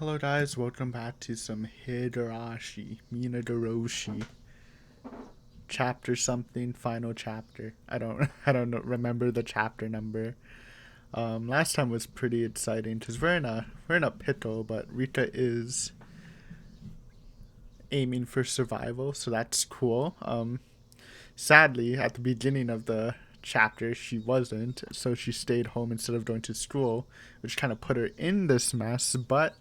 Hello guys, welcome back to some Higurashi, Minagoroshi, chapter something, final chapter. I don't remember the chapter number. Last time was pretty exciting because we're in a pickle, but Rika is aiming for survival, so that's cool. Sadly, at the beginning of the chapter, she wasn't, so she stayed home instead of going to school, which kind of put her in this mess, but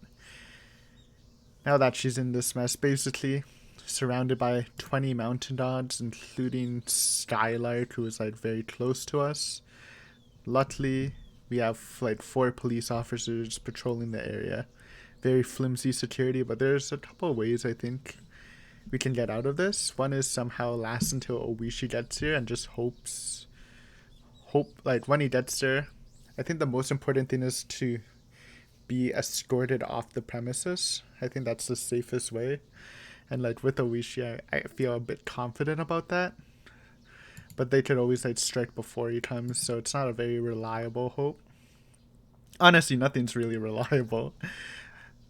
now that she's in this mess, basically surrounded by 20 mountain dogs, including Skylark, who is like very close to us. Luckily, we have like 4 police officers patrolling the area. Very flimsy security, but there's a couple of ways I think we can get out of this. One is somehow last until Oishi gets here and just hope like when he gets there. I think the most important thing is to be escorted off the premises. I think that's the safest way. And like with Oishi, I feel a bit confident about that. But they could always like strike before he comes, so it's not a very reliable hope. Honestly, nothing's really reliable.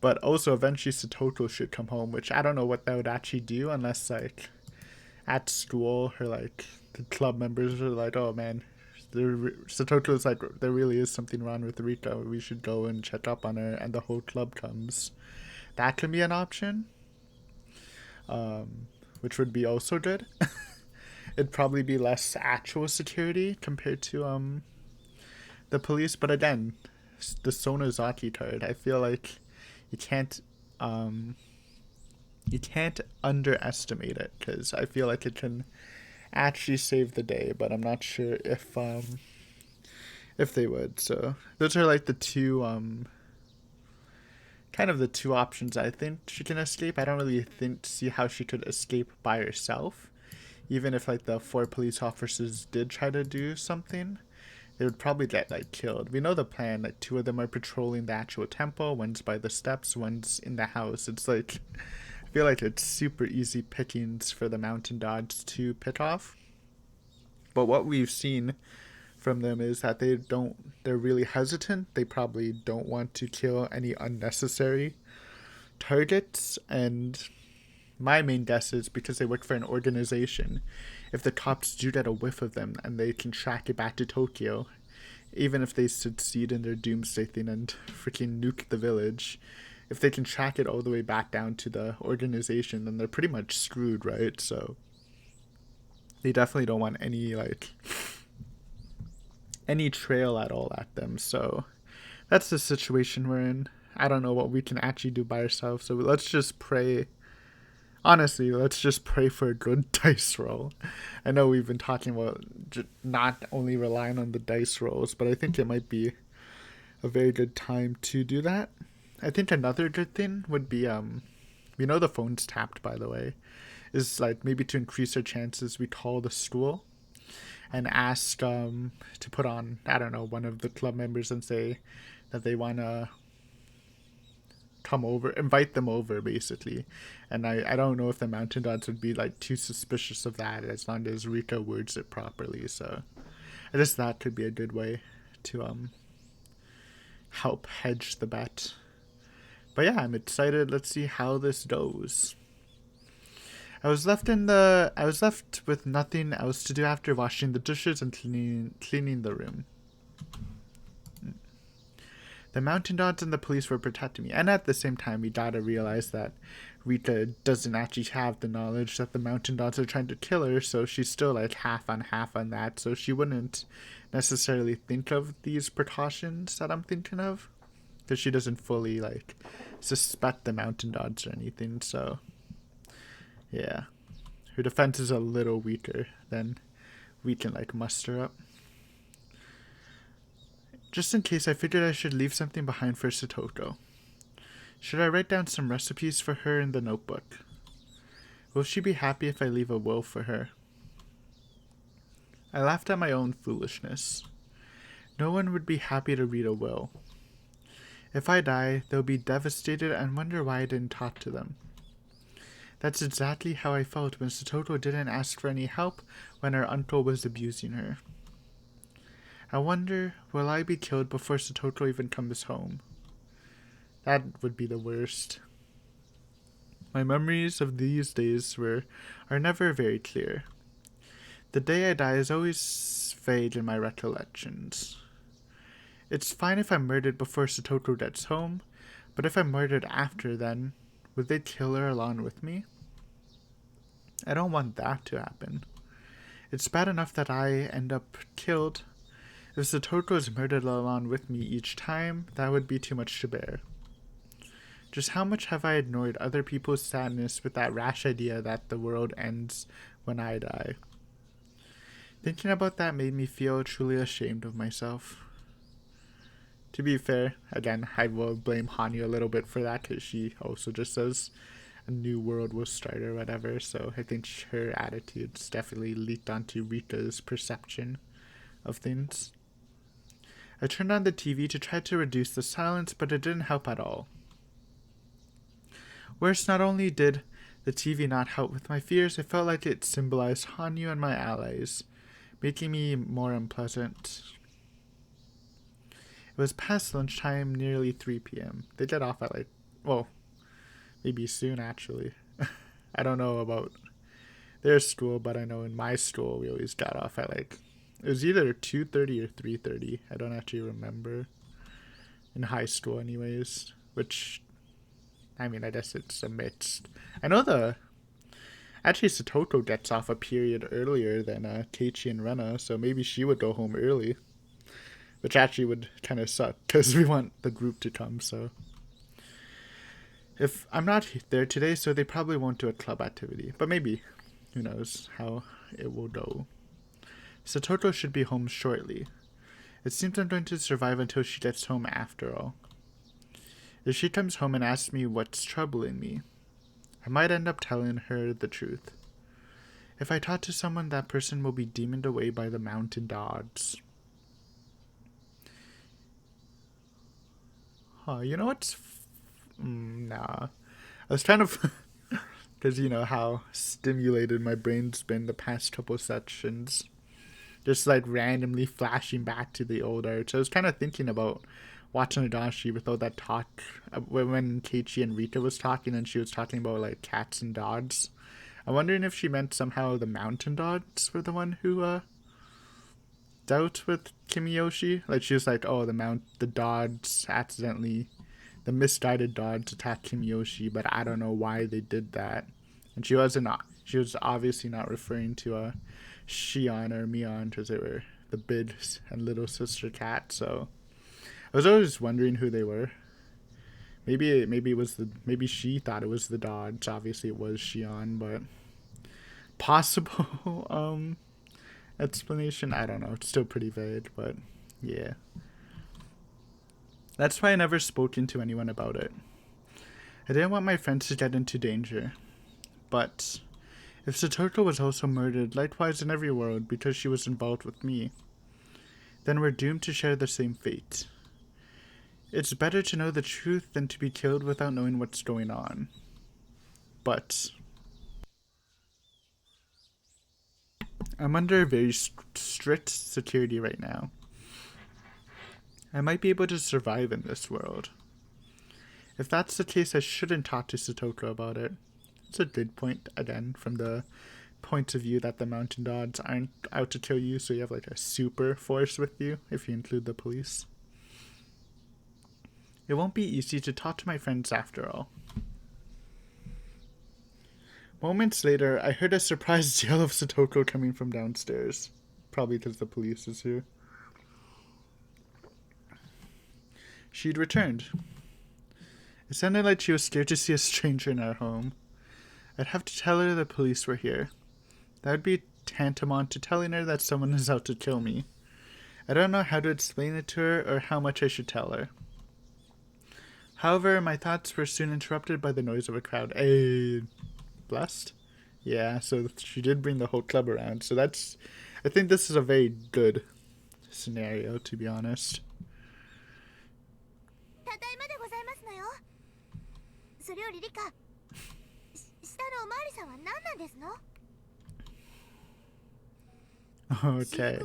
But also eventually Satoko should come home, which I don't know what that would actually do unless like at school her like the club members are like, oh man, Satoto's like there really is something wrong with Rika. We should go and check up on her, and the whole club comes. That can be an option, which would be also good. It'd probably be less actual security compared to the police, but again, the Sonozaki card. I feel like you can't um you can't underestimate it because I feel like it can actually save the day, but I'm not sure if they would. So those are like the two kind of the two options I think she can escape. I don't really see how she could escape by herself. Even if like the 4 police officers did try to do something, they would probably get like killed. We know the plan. Like 2 of them are patrolling the actual temple. One's by the steps. One's in the house. It's like I feel like it's super easy pickings for the mountain dogs to pick off. But what we've seen from them is that they're really hesitant. They probably don't want to kill any unnecessary targets, and my main guess is because they work for an organization. If the cops do get a whiff of them and they can track it back to Tokyo, even if they succeed in their doomsday thing and freaking nuke the village, if they can track it all the way back down to the organization, then they're pretty much screwed, right? So they definitely don't want any trail at all at them. So that's the situation we're in. I don't know what we can actually do by ourselves. So let's just pray. Honestly, let's just pray for a good dice roll. I know we've been talking about not only relying on the dice rolls, but I think it might be a very good time to do that. I think another good thing would be we know the phone's tapped, by the way, is like maybe to increase our chances we call the school and ask to put on, I don't know, one of the club members and say that they want to come over, invite them over basically. And I don't know if the mountain dogs would be like too suspicious of that as long as Rika words it properly. So I guess that could be a good way to help hedge the bet. But yeah, I'm excited. Let's see how this goes. I was left with nothing else to do after washing the dishes and cleaning the room. The mountain dogs and the police were protecting me, and at the same time we gotta realize that Rika doesn't actually have the knowledge that the mountain dogs are trying to kill her, so she's still like half on that, so she wouldn't necessarily think of these precautions that I'm thinking of, because she doesn't fully like suspect the mountain dogs or anything. So yeah, her defense is a little weaker than we can like muster up. Just in case, I figured I should leave something behind for Satoko. Should I write down some recipes for her in the notebook? Will she be happy if I leave a will for her? I laughed at my own foolishness. No one would be happy to read a will. If I die, they'll be devastated and wonder why I didn't talk to them. That's exactly how I felt when Satoko didn't ask for any help when her uncle was abusing her. I wonder, will I be killed before Satoko even comes home? That would be the worst. My memories of these days are never very clear. The day I die is always vague in my recollections. It's fine if I'm murdered before Satoko gets home, but if I'm murdered after then, would they kill her along with me? I don't want that to happen. It's bad enough that I end up killed. If Satoko is murdered along with me each time, that would be too much to bear. Just how much have I ignored other people's sadness with that rash idea that the world ends when I die? Thinking about that made me feel truly ashamed of myself. To be fair, again, I will blame Hanyu a little bit for that because she also just says a new world will start or whatever, so I think her attitude's definitely leaked onto Rika's perception of things. I turned on the TV to try to reduce the silence, but it didn't help at all. Worse, not only did the TV not help with my fears, it felt like it symbolized Hanyu and my allies, making me more unpleasant. It was past lunchtime, nearly 3 p.m. They get off at maybe soon actually. I don't know about their school, but I know in my school we always got off at it was either 2:30 or 3:30. I don't actually remember. In high school anyways, which, I mean, I guess it's a mixed. I know actually Satoko gets off a period earlier than Keiichi and Rena, so maybe she would go home early. Which actually would kind of suck, because we want the group to come, so. If I'm not there today, so they probably won't do a club activity. But maybe. Who knows how it will go. Satoko should be home shortly. It seems I'm going to survive until she gets home after all. If she comes home and asks me what's troubling me, I might end up telling her the truth. If I talk to someone, that person will be demoned away by the mountain gods. You know what's... nah. I was trying to... Because you know how stimulated my brain's been the past couple sections. Just randomly flashing back to the old art. So I was kind of thinking about watching Higurashi with all that talk. When Keiichi and Rika was talking and she was talking about cats and dogs. I'm wondering if she meant somehow the mountain dogs were the one who dealt with Kimiyoshi. She was oh, the dogs accidentally, the misguided dogs attacked Kimiyoshi, but I don't know why they did that. And she was obviously not referring to Shion or Mion, because they were the big and little sister cat. So I was always wondering who they were. Maybe she thought it was the dogs. Obviously it was Shion, but possible explanation, I don't know. It's still pretty vague, but yeah. That's why I never spoken to anyone about it. I didn't want my friends to get into danger. But if Satoko was also murdered, likewise in every world, because she was involved with me, then we're doomed to share the same fate. It's better to know the truth than to be killed without knowing what's going on. But I'm under very strict security right now. I might be able to survive in this world. If that's the case, I shouldn't talk to Satoko about it. It's a good point, again, from the point of view that the mountain gods aren't out to kill you, so you have a super force with you, if you include the police. It won't be easy to talk to my friends after all. Moments later, I heard a surprised yell of Satoko coming from downstairs. Probably because the police is here. She'd returned. It sounded like she was scared to see a stranger in our home. I'd have to tell her the police were here. That would be tantamount to telling her that someone is out to kill me. I don't know how to explain it to her or how much I should tell her. However, my thoughts were soon interrupted by the noise of a crowd. Hey, blessed? Yeah, so she did bring the whole club around. So I think this is a very good scenario, to be honest. Okay.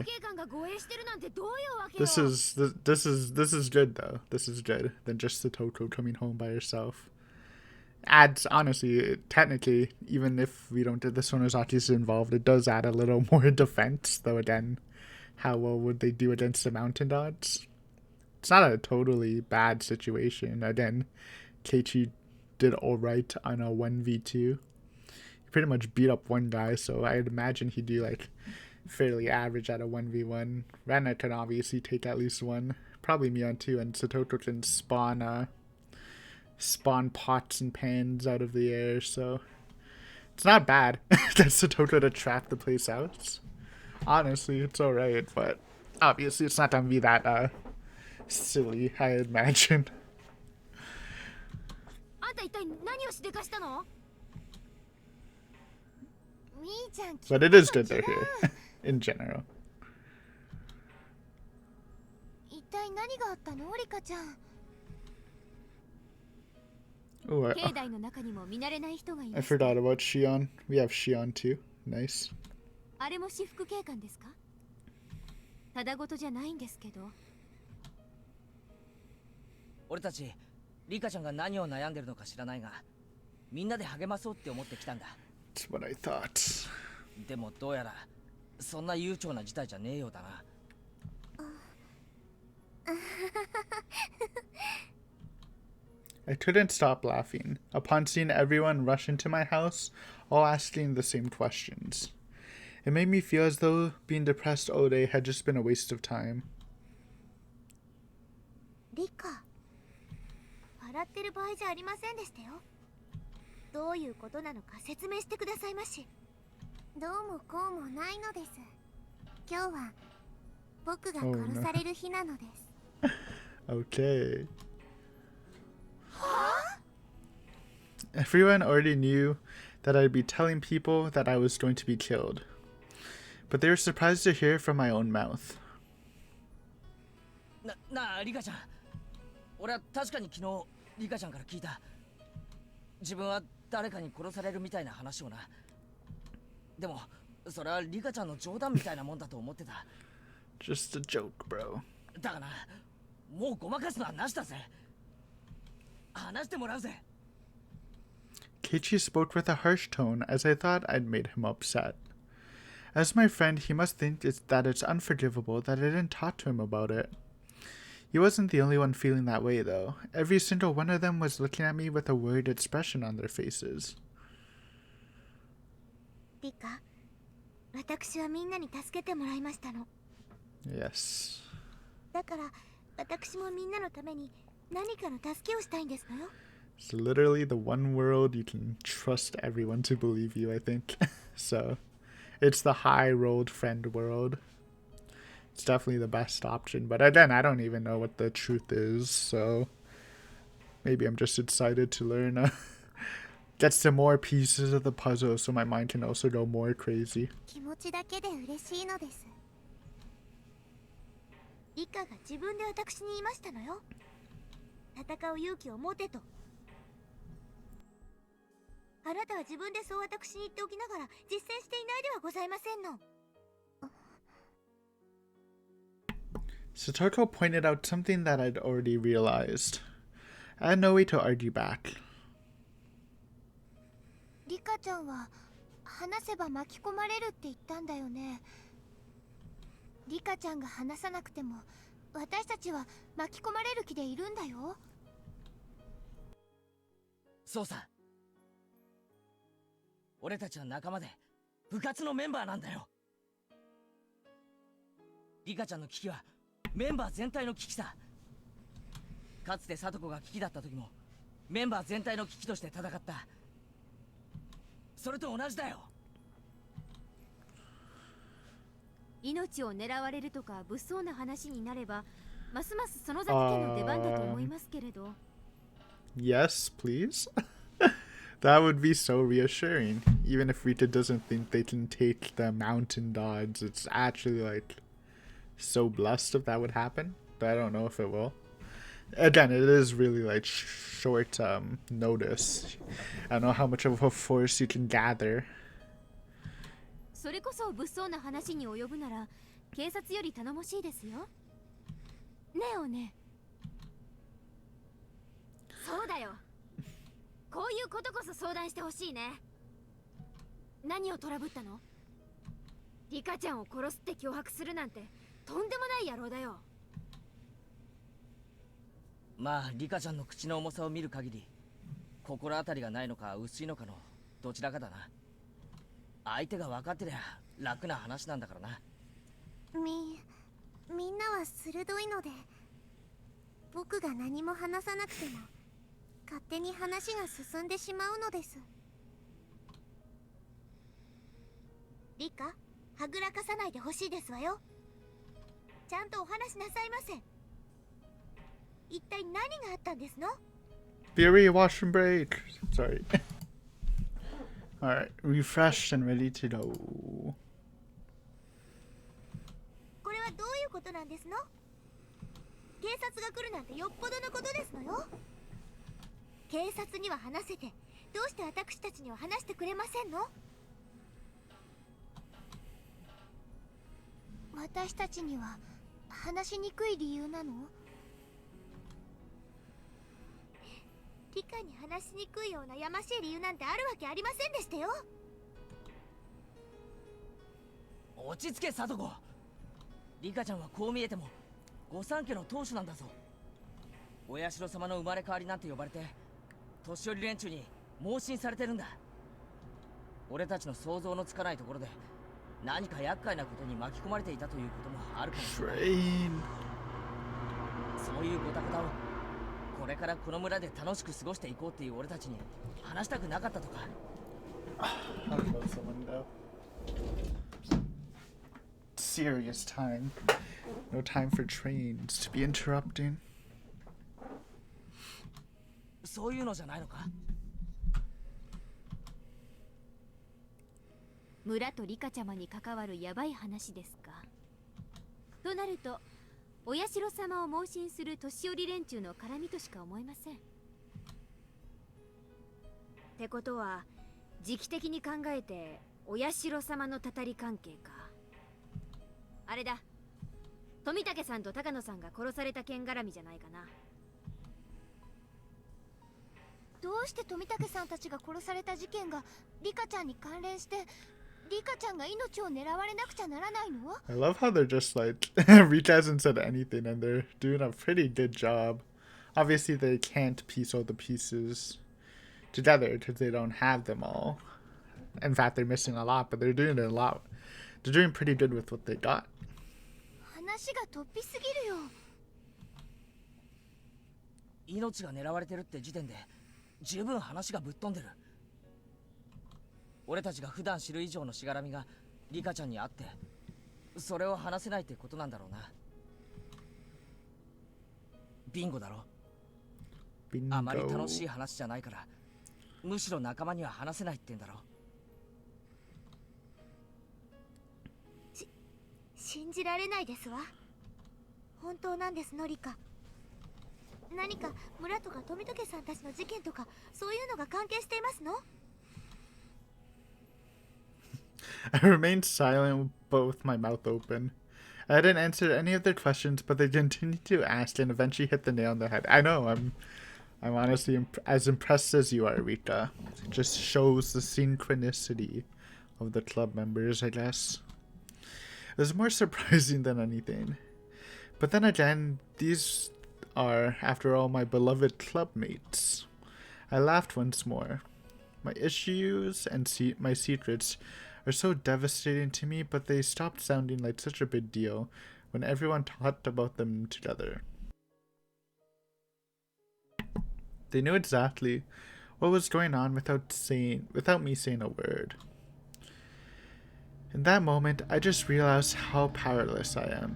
This is good though. This is good than just Satoko coming home by herself. Adds, honestly, technically, even if we don't get the Sonozaki's involved, it does add a little more defense. Though again, how well would they do against the mountain gods? It's not a totally bad situation. Again, Keiichi did alright on a 1v2. He pretty much beat up one guy, so I'd imagine he'd do like fairly average at a 1v1. Rena can obviously take at least one. Probably Mion too, and Satoko can spawn pots and pans out of the air, so it's not bad. That's Satoko to trap the place out. Honestly, it's alright, but obviously it's not gonna be that silly, I imagine. But it is good they're here, in general. Oh, I forgot about Shion. We have Shion too. Nice. あれも私服警官ですか？ただごとじゃないんですけど。俺たちリカちゃんが何を悩んでるのか知らないが、みんなで励まそうって思ってきたんだ。That's what I thought. でもどうやらそんな悠長な事態じゃねえようだな。I couldn't stop laughing upon seeing everyone rush into my house, all asking the same questions. It made me feel as though being depressed all day had just been a waste of time. リカ、笑ってる場合じゃありませんでしたよ。どういうことなのか説明してくださいまし。どうもこうもないのです。今日は僕が殺される日なのです。Okay. Everyone already knew that I'd be telling people that I was going to be killed, but they were surprised to hear it from my own mouth. なあリカちゃん、俺は確かに昨日リカちゃんから聞いた。自分は誰かに殺されるみたいな話をな。でもそれはリカちゃんの冗談みたいなもんだと思ってた。Just a joke, bro. だがな、もうごまかすのはなしだぜ。話してもらうぜ。Keiichi spoke with a harsh tone, as I thought I'd made him upset. As my friend, he must think that it's unforgivable that I didn't talk to him about it. He wasn't the only one feeling that way, though. Every single one of them was looking at me with a worried expression on their faces. リカ、私はみんなに助けてもらいましたの。Yes. だから私もみんなのために何かの助けをしたいんですのよ。It's literally the one world you can trust everyone to believe you, I think. So, it's the high-rolled friend world. It's definitely the best option. But again, I don't even know what the truth is, so maybe I'm just excited to learn, get some more pieces of the puzzle so my mind can also go more crazy. 気持ちだけで嬉しいのです。リカが自分で私に言いましたのよ。戦う勇気を持てと。あなたは自分でそう私に言っておきながら実践していないではございませんの。Satoko pointed out something that I'd already realized. I had no way to argue back. リカちゃんは話せば巻き込まれるって言ったんだよね。リカちゃんが話さなくても私たちは巻き込まれる気でいるんだよ。そうさ。俺たちは仲間で部活のメンバーなんだよ。リカちゃんの危機はメンバー全体の危機さ。かつてサトコが危機だった時もメンバー全体の危機として戦った。それと同じだよ。命を狙われるとか物騒な話になればますますその崎家の出番だと思いますけれど。Yes, please. That would be so reassuring. Even if Rita doesn't think they can take the mountain gods, it's actually like so blessed if that would happen. But I don't know if it will. Again, it is really like short notice. I don't know how much of a force you can gather. それこそ物騒な話に及ぶなら警察より頼もしいですよ。ねえおね。そうだよ。こういうことこそ相談してほしいね。何をトラブったの？リカちゃんを殺すって脅迫するなんてとんでもない野郎だよ。まあリカちゃんの口の重さを見る限り心当たりがないのか薄いのかのどちらかだな。相手が分かってりゃ楽な話なんだからな。みんなは鋭いので、僕が何も話さなくても勝手に話が進んでしまうのです。リカ、はぐらかさないでほしいですわよ。ちゃんとお話しなさいませ。一体何があったんですの？ Theory washroom break. Sorry. Alright, refreshed and ready to go. これはどういうことなんですの？警察が来るなんてよっぽどのことですのよ。警察には話せて、どうして私たちには話してくれませんの？私たちには話しにくい理由なの？リカに話しにくいようなやましい理由なんてあるわけありませんでしたよ。落ち着けサトコ。リカちゃんはこう見えても御三家の当主なんだぞ。お社様の生まれ変わりなんて呼ばれて年寄り連中に盲信されてるんだ。俺たちの想像のつかないところで何か厄介なことに巻き込まれていたということもあるかもしれない。そういうごたごたをこれからこの村で楽しく過ごしていこうっていう俺たちに話したくなかったとか。Serious time. No time for trains to be interrupting. そういうのじゃないのか？村とリカちゃまに関わるヤバい話ですか。となるとお社様を盲信する年寄り連中の絡みとしか思えません。ってことは時期的に考えてお社様のたたり関係か。あれだ、富武さんと高野さんが殺された件絡みじゃないかな。どうして富武さんたちが殺された事件がリカちゃんに関連してリカちゃんが命を狙われなくちゃならないの？ I love how they're just like, Rika hasn't said anything and they're doing a pretty good job. Obviously, they can't piece all the pieces together because they don't have them all. In fact, they're missing a lot, but they're doing a lot. They're doing pretty good with what they got. 話が突飛すぎるよ。命が狙われてるって時点で十分話がぶっ飛んでる。俺たちが普段知る以上のしがらみがリカちゃんにあってそれを話せないってことなんだろうな。ビンゴだろ。あまり楽しい話じゃないからむしろ仲間には話せないってんだろ。信じられないですわ。本当なんですのリカ。何か村とか富武さんたちの事件とかそういうのが関係していますの？ I remained silent but with my mouth open. I didn't answer any of their questions, but they continued to ask and eventually hit the nail on the head. I know, I'm honestly as impressed as you are, Rika. It just shows the synchronicity of the club members, I guess. It was more surprising than anything. But then again, these are, after all, my beloved club mates. I laughed once more. My issues and my secrets are so devastating to me, but they stopped sounding like such a big deal when everyone talked about them together. They knew exactly what was going on without me saying a word. In that moment, I just realized how powerless I am.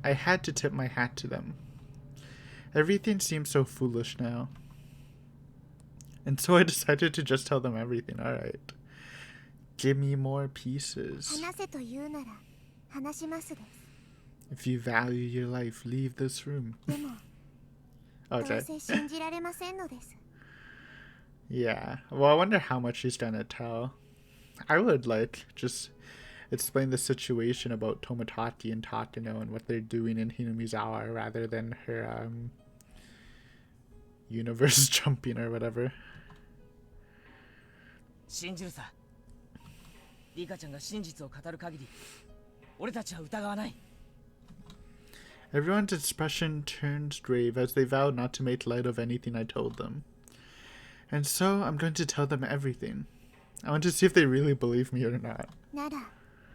I had to tip my hat to them. Everything seems so foolish now. And so I decided to just tell them everything. Alright. Give me more pieces. If you value your life, leave this room. Okay. Yeah. Well, I wonder how much she's gonna tell. I would like just explain the situation about Tomotaki and Takano and what they're doing in Hinamizawa rather than her universe jumping or whatever. 信じるさ。リカちゃんが真実を語る限り、俺たちは疑わない。Everyone's expression turns grave as they vow not to make light of anything I told them. And so I'm going to tell them everything. I want to see if they really believe me or not. なら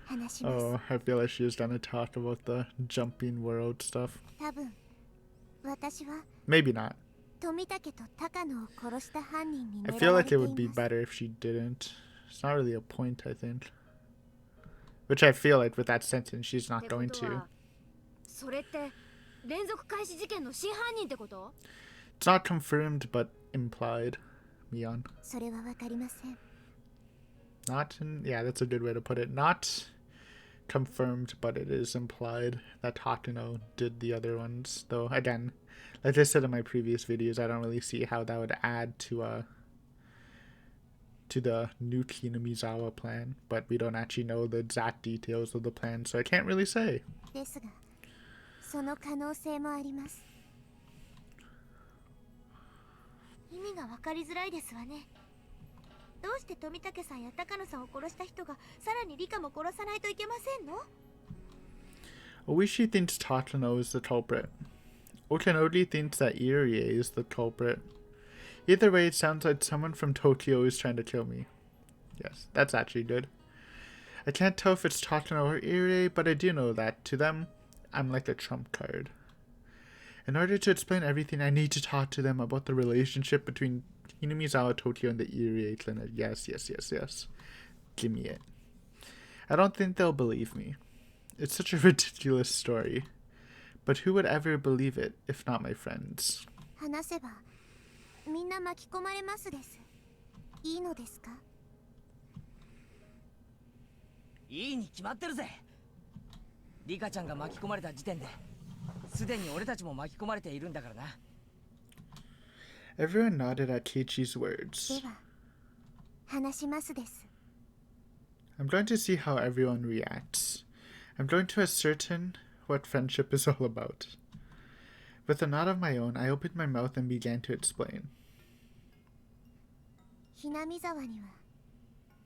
話します。 Oh, I feel like she was gonna talk about the jumping world stuff. 多分私は Maybe not. 富武と高野を殺した犯人に I 狙 feel われ like て it い would be ます。 better if she didn't. It's not really a point, I think. Which I feel like with that sentence, she's not going to. それって連続開始事件の真犯人ってこと？ It's not confirmed, but implied. Mion. それはわかりません。 Not in, yeah, that's a good way to put it. Not confirmed, but it is implied that Hakuno did the other ones. Though, again, like I said in my previous videos, I don't really see how that would add to the new Hinamizawa plan. But we don't actually know the exact details of the plan, so I can't really say. ですが、その可能性もあります。意味がわかりづらいですわね。どうして富武さんや高野さんを殺した人がさらにリカも殺さないといけませんの？ Oishi thinks Takano is the culprit. Okanori thinks that Irie is the culprit. Either way, it sounds like someone from Tokyo is trying to kill me. Yes, that's actually good. I can't tell if it's Takano or Irie, but I do know that, to them, I'm like a trump card. In order to explain everything, I need to talk to them about the relationship between Hinamizawa, Tokyo, and the Irie clinic. Yes, yes, yes, yes. Give me it. I don't think they'll believe me. It's such a ridiculous story. But who would ever believe it, if not my friends? 話せばみんな巻き込まれますです。いいのですか？いいに決まってるぜ。リカちゃんが巻き込まれた時点ですでに俺たちも巻き込まれているんだからな。Everyone nodded at Keiichi's words. では話しますです。 I'm going to see how everyone reacts. I'm going to ascertain what friendship is all about. With a nod of my own, I opened my mouth and began to explain. ひなみざわに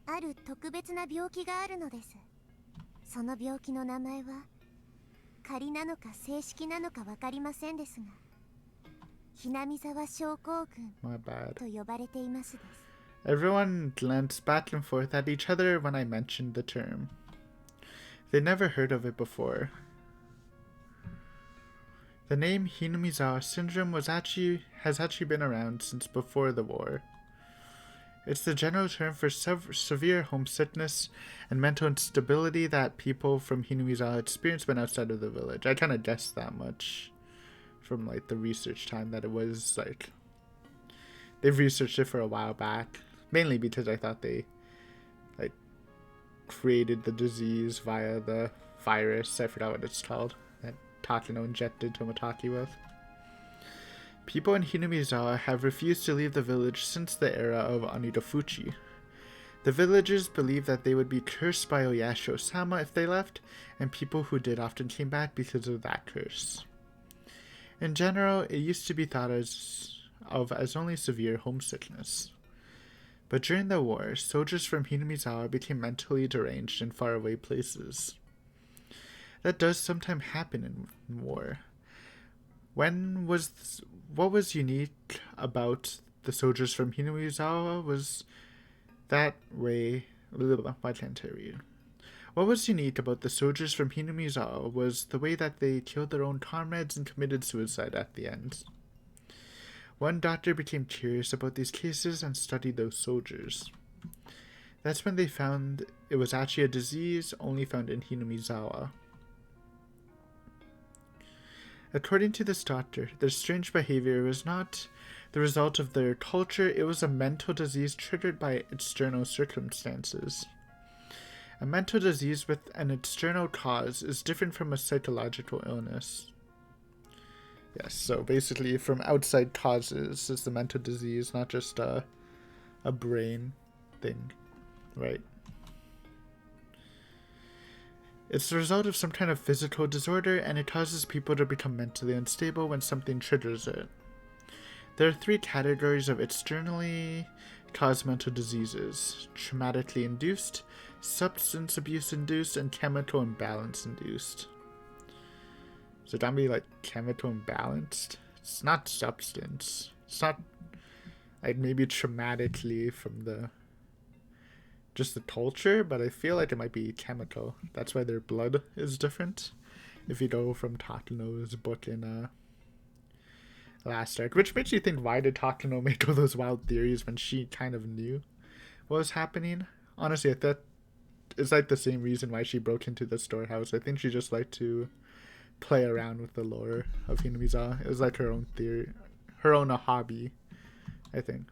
はある特別な病気があるのです。その病気の名前は仮なのか正式なのかわかりませんですが、Hinamizawa Syndrome My bad. と呼ばれていますです。 Everyone glanced back and forth at each other when I mentioned the term. They never heard of it before. The name Hinamizawa Syndrome has actually been around since before the war. It's the general term for severe homesickness and mental instability that people from Hinamizawa experience when outside of the village. I kind of guessed that much from like the research time that it was like they've researched it for a while back, mainly because I thought they like created the disease via the virus. I forgot what it's called that Takano injected Tomotaki with. People in Hinamizawa have refused to leave the village since the era of Onidafuchi. The villagers believed that they would be cursed by Oyasho-sama if they left, and people who did often came back because of that curse. In general, it used to be thought of as only severe homesickness. But during the war, soldiers from Hinamizawa became mentally deranged in faraway places. That does sometimes happen in war. What was unique about the soldiers from Hinamizawa was that way. Why can't I read? What was unique about the soldiers from Hinamizawa was the way that they killed their own comrades and committed suicide at the end. One doctor became curious about these cases and studied those soldiers. That's when they found it was actually a disease only found in Hinamizawa. According to this doctor, their strange behavior was not the result of their culture, it was a mental disease triggered by external circumstances. A mental disease with an external cause is different from a psychological illness. Yes, so basically from outside causes is the mental disease, not just a brain thing, right? It's the result of some kind of physical disorder, and it causes people to become mentally unstable when something triggers it. There are 3 categories of externally caused mental diseases: traumatically induced, substance abuse induced, and chemical imbalance induced. So that be like chemical imbalanced? It's not substance. It's not like maybe traumatically from the just the culture, but I feel like it might be chemical. That's why their blood is different. If you go from Takano's book in last arc, which makes you think, why did Takano make all those wild theories when she kind of knew what was happening? Honestly, I thought it's like the same reason why she broke into the storehouse. I think she just liked to play around with the lore of Hinamizawa. It was like her own theory, her own hobby, I think.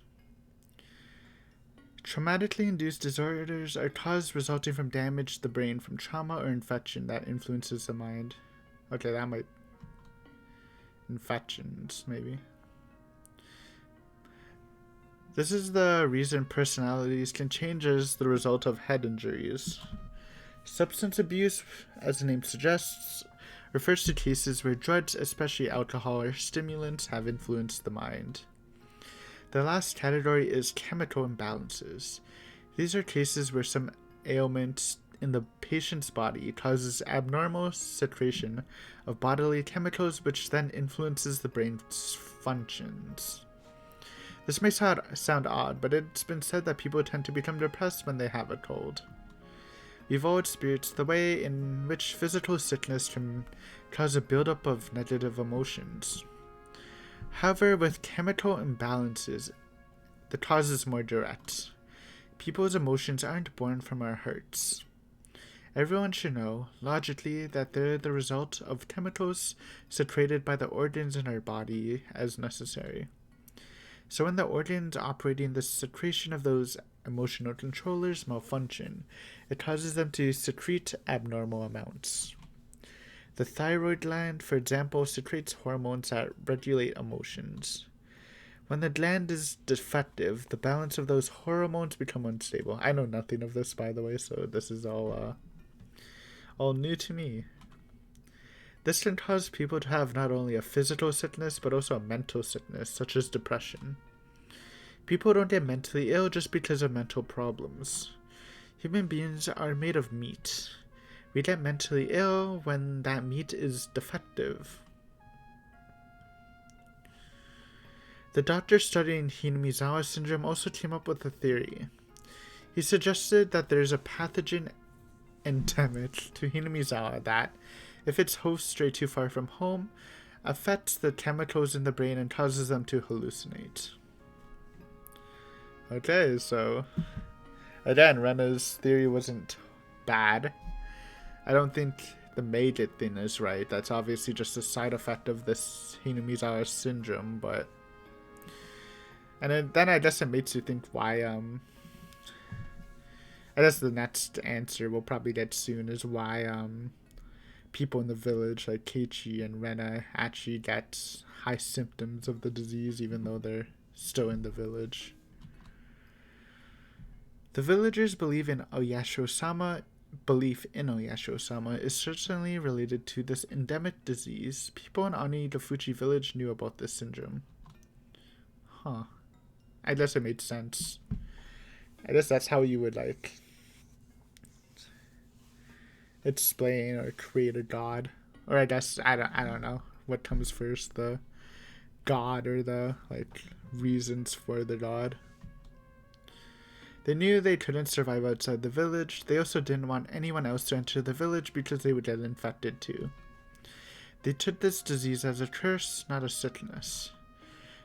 Traumatically induced disorders are caused resulting from damage to the brain from trauma or infection that influences the mind. Okay, that might... infections, maybe. This is the reason personalities can change as the result of head injuries. Substance abuse, as the name suggests, refers to cases where drugs, especially alcohol or stimulants, have influenced the mind. The last category is chemical imbalances. These are cases where some ailment in the patient's body causes abnormal secretion of bodily chemicals, which then influences the brain's functions. This may sound odd, but it's been said that people tend to become depressed when they have a cold. We've all experienced the way in which physical sickness can cause a buildup of negative emotions. However, with chemical imbalances, the cause is more direct. People's emotions aren't born from our hurts. Everyone should know, logically, that they're the result of chemicals secreted by the organs in our body as necessary. So when the organs operating the secretion of those emotional controllers malfunction, it causes them to secrete abnormal amounts. The thyroid gland, for example, secretes hormones that regulate emotions. When the gland is defective, the balance of those hormones become unstable. I know nothing of this, by the way, so this is all new to me. This can cause people to have not only a physical sickness, but also a mental sickness, such as depression. People don't get mentally ill just because of mental problems. Human beings are made of meat. We get mentally ill when that meat is defective. The doctor studying Hinamizawa Syndrome also came up with a theory. He suggested that there is a pathogen endemic to Hinamizawa that, if its host stray too far from home, affects the chemicals in the brain and causes them to hallucinate. Okay, so again, Rena's theory wasn't bad. I don't think the major thing is right. That's obviously just a side effect of this Hinamizawa syndrome, but... And then I guess it makes you think why, I guess the next answer we'll probably get soon is why, people in the village, like Keiichi and Rena, actually get high symptoms of the disease even though they're still in the village. The villagers' belief in Oyasho-sama is certainly related to this endemic disease. People in Onidafuchi village knew about this syndrome. Huh. I guess it made sense. I guess that's how you would, like, explain or create a god. Or I guess, I don't know what comes first, the god or the, like, reasons for the god. They knew they couldn't survive outside the village. They also didn't want anyone else to enter the village because they would get infected too. They took this disease as a curse, not a sickness.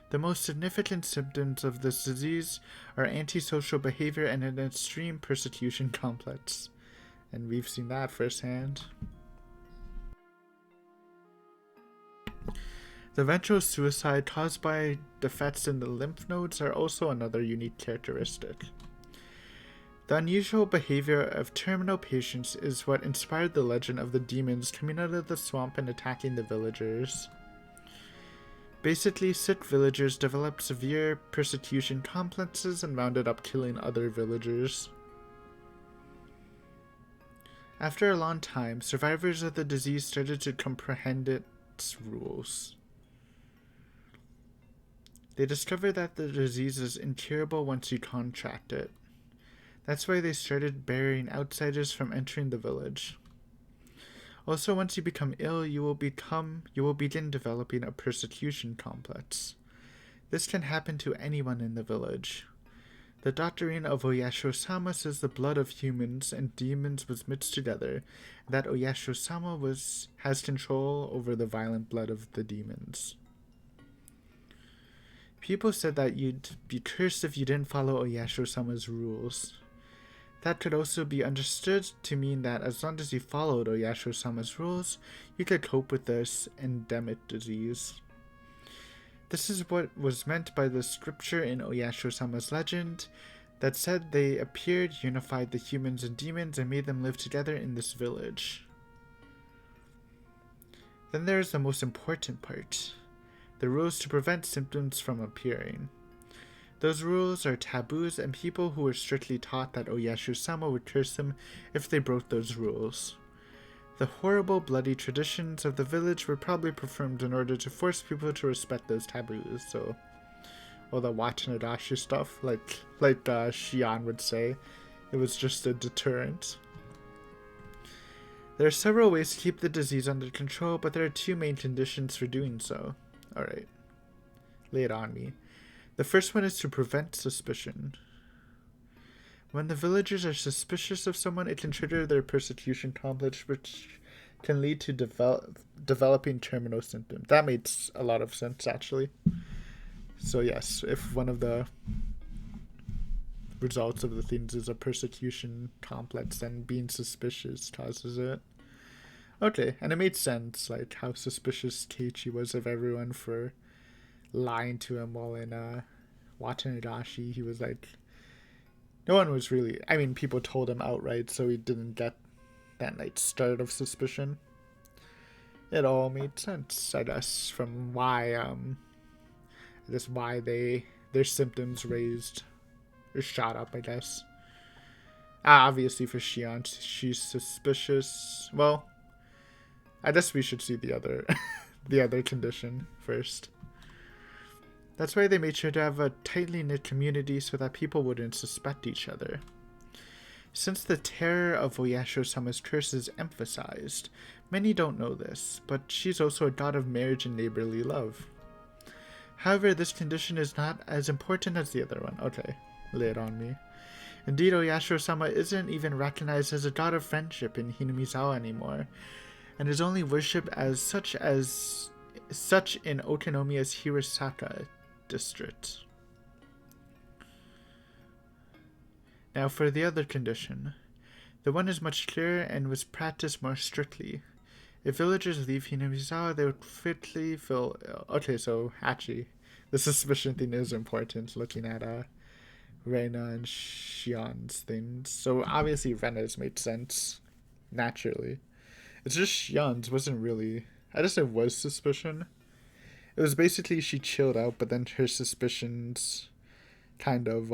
The most significant symptoms of this disease are antisocial behavior and an extreme persecution complex. And we've seen that firsthand. The eventual suicide caused by defects in the lymph nodes are also another unique characteristic. The unusual behavior of terminal patients is what inspired the legend of the demons coming out of the swamp and attacking the villagers. Basically, sick villagers developed severe persecution complexes and wound up killing other villagers. After a long time, survivors of the disease started to comprehend its rules. They discovered that the disease is incurable once you contract it. That's why they started barriering outsiders from entering the village. Also, once you become ill, you will begin developing a persecution complex. This can happen to anyone in the village. The doctrine of Oyasho-sama says the blood of humans and demons was mixed together, and that Oyasho-sama has control over the violent blood of the demons. People said that you'd be cursed if you didn't follow Oyasho-sama's rules. That could also be understood to mean that as long as you followed Oyasho-sama's rules, you could cope with this endemic disease. This is what was meant by the scripture in Oyasho-sama's legend that said they appeared, unified the humans and demons, and made them live together in this village. Then there is the most important part, the rules to prevent symptoms from appearing. Those rules are taboos, and people who were strictly taught that Oyasho-sama would curse them if they broke those rules. The horrible, bloody traditions of the village were probably performed in order to force people to respect those taboos, so all the Watanashi stuff, like Shion would say, it was just a deterrent. There are several ways to keep the disease under control, but there are two main conditions for doing so. Alright, lay it on me. The first one is to prevent suspicion. When the villagers are suspicious of someone, it can trigger their persecution complex, which can lead to developing terminal symptoms. That makes a lot of sense, actually. So yes, if one of the results of the things is a persecution complex, then being suspicious causes it. Okay, and it made sense, like how suspicious Keiichi was of everyone for lying to him while in Watanashi. He was like, no one was really, I mean, people told him outright, so he didn't get that like start of suspicion. It all made sense, I guess, from why their symptoms raised or shot up, I guess. Obviously for Shion, she's suspicious. Well, I guess we should see the other the other condition first. That's why they made sure to have a tightly knit community so that people wouldn't suspect each other. Since the terror of Oyasho-sama's curse is emphasized, many don't know this, but she's also a god of marriage and neighborly love. However, this condition is not as important as the other one. Okay, lay it on me. Indeed, Oyasho-sama isn't even recognized as a god of friendship in Hinamizawa anymore, and is only worshipped as such in Okinomiya's Hirosaka district. Now for the other condition. The one is much clearer and was practiced more strictly. If villagers leave Hinamizawa, they would quickly feel ill. Okay, so actually, the suspicion thing is important, looking at Reina and Shion's things. So obviously Rena's made sense, naturally. It's just Shion's wasn't really, I just said was suspicion. It was basically she chilled out, but then her suspicions kind of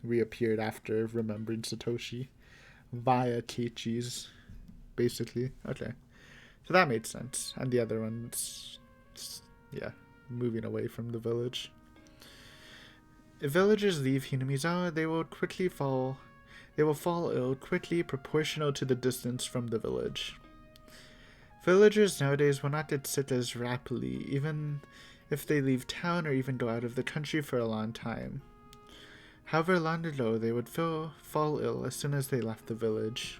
reappeared after remembering Satoshi via Keiichi's, basically. Okay, so that made sense. And the other one's, yeah, moving away from the village. If villagers leave Hinamizawa, they will fall ill quickly, proportional to the distance from the village. Villagers nowadays will not get sick as rapidly, even if they leave town or even go out of the country for a long time. However, long ago, they would fall ill as soon as they left the village.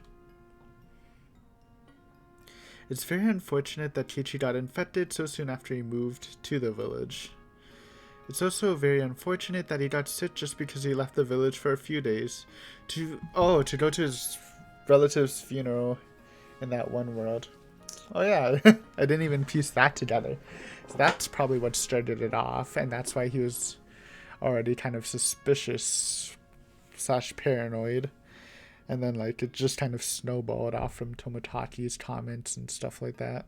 It's very unfortunate that Keiichi got infected so soon after he moved to the village. It's also very unfortunate that he got sick just because he left the village for a few days to go to his relative's funeral in that one world. Oh yeah, I didn't even piece that together. So that's probably what started it off, and that's why he was already kind of suspicious / paranoid. And then like it just kind of snowballed off from Tomotaki's comments and stuff like that.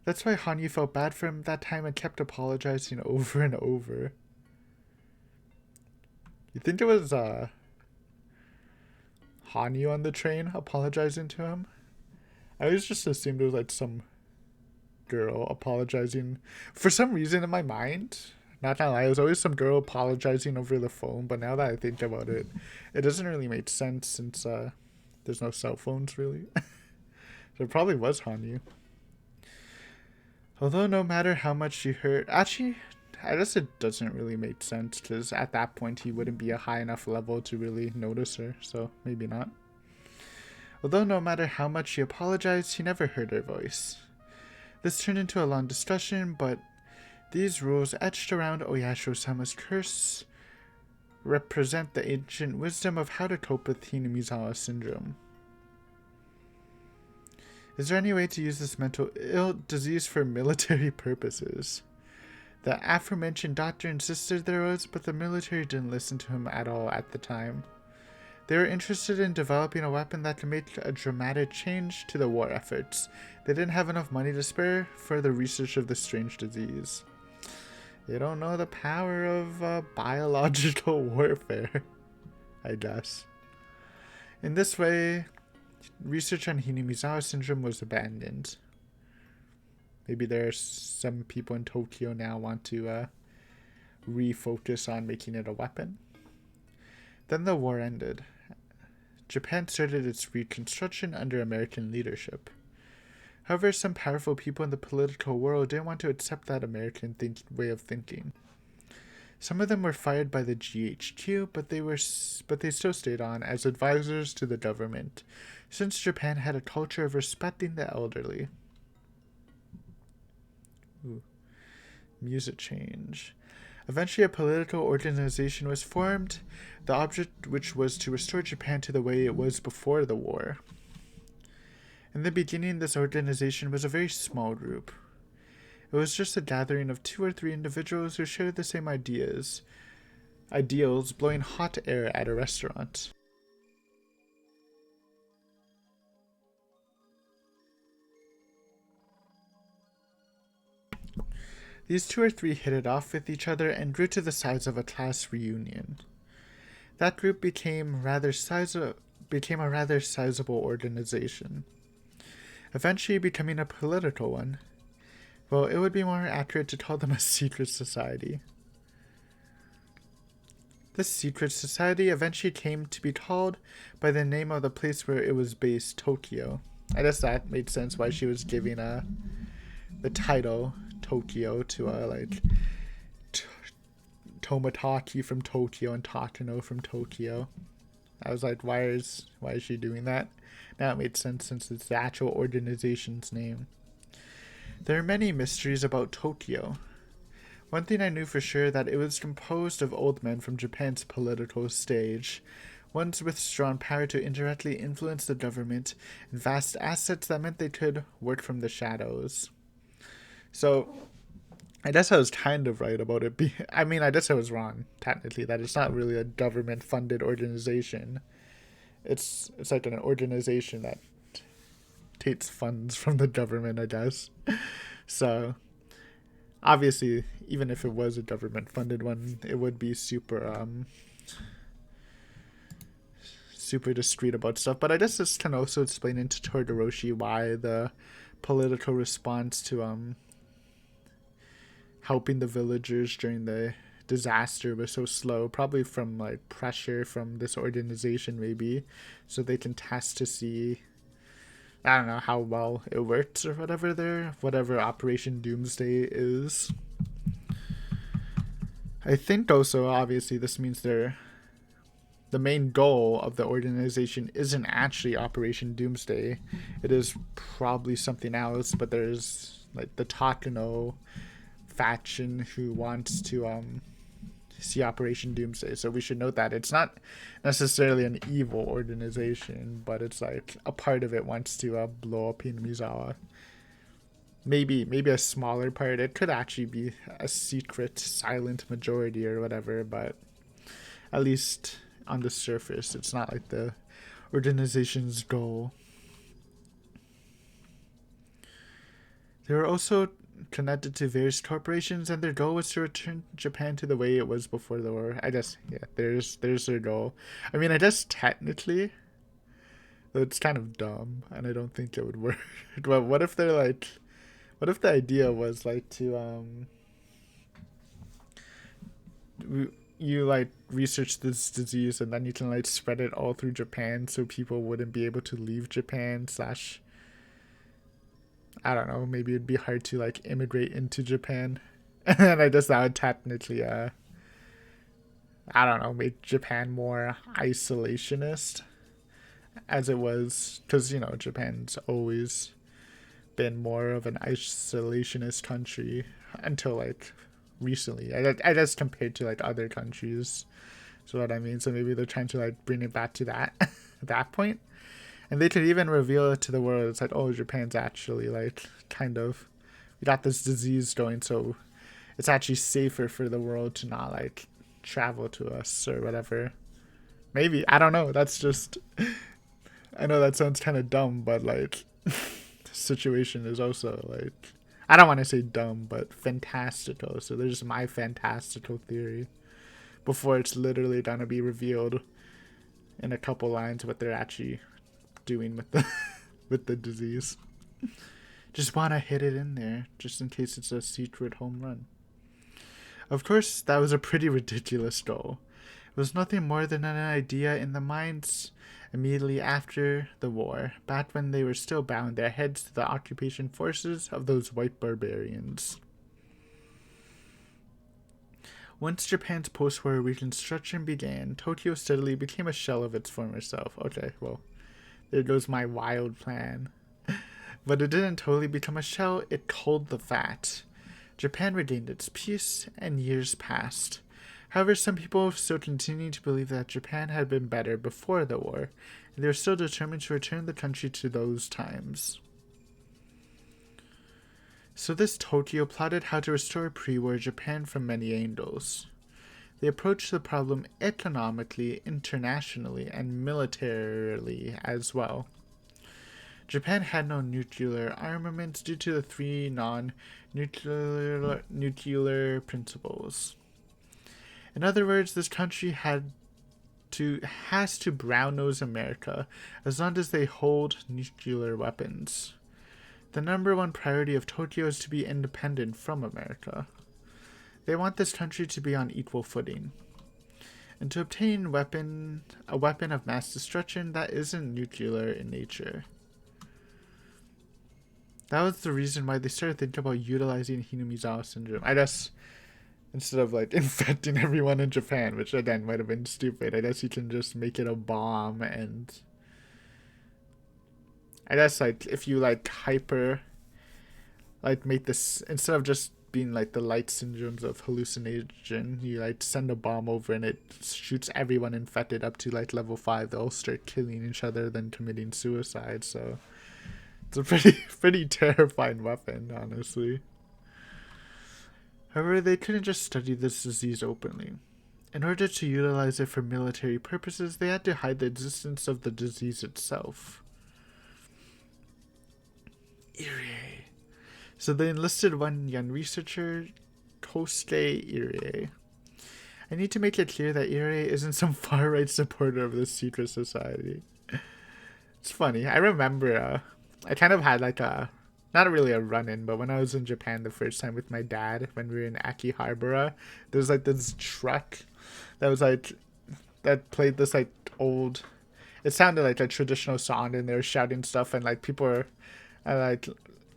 That's why Hanyu felt bad for him that time and kept apologizing over and over. You think it was Hanyu on the train apologizing to him. I always just assumed it was like some girl apologizing. For some reason in my mind, not gonna lie, it was always some girl apologizing over the phone, but now that I think about it, it doesn't really make sense since there's no cell phones really. So it probably was Hanyu. Although no matter how much she hurt, actually, I guess it doesn't really make sense because at that point he wouldn't be a high enough level to really notice her, so maybe not. Although no matter how much she apologized, he never heard her voice. This turned into a long discussion, but these rules etched around Oyashiro-sama's curse represent the ancient wisdom of how to cope with Hinamizawa Syndrome. Is there any way to use this mental disease for military purposes? The aforementioned doctor insisted there was, but the military didn't listen to him at all at the time. They were interested in developing a weapon that could make a dramatic change to the war efforts. They didn't have enough money to spare for the research of the strange disease. They don't know the power of biological warfare, I guess. In this way, research on Hinamizawa Syndrome was abandoned. Maybe there's some people in Tokyo now want to refocus on making it a weapon. Then the war ended. Japan started its reconstruction under American leadership. However, some powerful people in the political world didn't want to accept that American way of thinking. Some of them were fired by the GHQ, but they still stayed on as advisors to the government, since Japan had a culture of respecting the elderly. Ooh. Music change. Eventually a political organization was formed, the object which was to restore Japan to the way it was before the war. In the beginning, this organization was a very small group. It was just a gathering of 2 or 3 individuals who shared the same ideals, blowing hot air at a restaurant. These 2 or 3 hit it off with each other and grew to the size of a class reunion. That group became a rather sizable organization, eventually becoming a political one. Well, it would be more accurate to call them a secret society. This secret society eventually came to be called by the name of the place where it was based, Tokyo. I guess that made sense why she was giving the title Tokyo to Tomotaki from Tokyo and Takano from Tokyo. I was like, why is she doing that? Now it made sense since it's the actual organization's name. There are many mysteries about Tokyo. One thing I knew for sure that it was composed of old men from Japan's political stage, ones with strong power to indirectly influence the government and vast assets that meant they could work from the shadows. So, I guess I was kind of right about it. I guess I was wrong, technically, that it's not really a government-funded organization. It's like an organization that takes funds from the government, I guess. So, obviously, even if it was a government-funded one, it would be super discreet about stuff. But I guess this can also explain into Todoroshi why the political response to helping the villagers during the disaster was so slow, probably from like pressure from this organization maybe, so they can test to see, I don't know, how well it works or whatever Operation Doomsday is. I think also obviously this means the main goal of the organization isn't actually Operation Doomsday. It is probably something else, but there's like the Takano faction who wants to see Operation Doomsday. So we should note that it's not necessarily an evil organization, but it's like a part of it wants to blow up Hinamizawa. Maybe a smaller part. It could actually be a secret silent majority or whatever, but at least on the surface it's not like the organization's goal. They were also connected to various corporations, and their goal was to return Japan to the way it was before the war. I guess, yeah, there's their goal. I mean, I guess technically It's kind of dumb, and I don't think it would work. But what if they're like, what if the idea was like to you like research this disease and then you can like spread it all through Japan so people wouldn't be able to leave Japan slash I don't know, maybe it'd be hard to like immigrate into Japan. And I guess that would technically I don't know, make Japan more isolationist as it was, because you know Japan's always been more of an isolationist country until like recently. I guess compared to like other countries. So what I mean. So maybe they're trying to like bring it back to that that point. And they could even reveal it to the world. It's like, oh, Japan's actually like kind of we got this disease going, so it's actually safer for the world to not like travel to us or whatever. Maybe. I don't know. That's just I know that sounds kind of dumb, but like the situation is also like I don't want to say dumb, but fantastical. So there's my fantastical theory before it's literally gonna be revealed in a couple lines what they're actually doing with the with the disease. Just want to hit it in there just in case it's a secret home run. Of course, that was a pretty ridiculous goal. It was nothing more than an idea in the minds immediately after the war, back when they were still bound their heads to the occupation forces of those white barbarians. Once Japan's post-war reconstruction began, Tokyo steadily became a shell of its former self. Okay, well, there goes my wild plan. But it didn't totally become a shell, it culled the fat. Japan regained its peace, and years passed. However, some people still continue to believe that Japan had been better before the war, and they were still determined to return the country to those times. So this Tokyo plotted how to restore pre-war Japan from many angles. They approached the problem economically, internationally, and militarily as well. Japan had no nuclear armaments due to the three non-nuclear principles. In other words, this country has to brown-nose America as long as they hold nuclear weapons. The number one priority of Tokyo is to be independent from America. They want this country to be on equal footing, and to obtain a weapon of mass destruction that isn't nuclear in nature. That was the reason why they started thinking about utilizing Hinamizawa Syndrome. I guess instead of like infecting everyone in Japan, which again might have been stupid, I guess you can just make it a bomb. And I guess like if you like make this, instead of just being like the light syndromes of hallucination, you like send a bomb over and it shoots everyone infected up to like level 5. They'll start killing each other, then committing suicide. So it's a pretty terrifying weapon, honestly. However, they couldn't just study this disease openly. In order to utilize it for military purposes, they had to hide the existence of the disease itself. Irie. So they enlisted one young researcher, Kosuke Irie. I need to make it clear that Irie isn't some far-right supporter of this secret society. It's funny. I remember I kind of had like not really a run-in, but when I was in Japan the first time with my dad, when we were in Akihabara, there's like this truck that was like, that played this like old, it sounded like a traditional song, and they were shouting stuff, and like people were, like,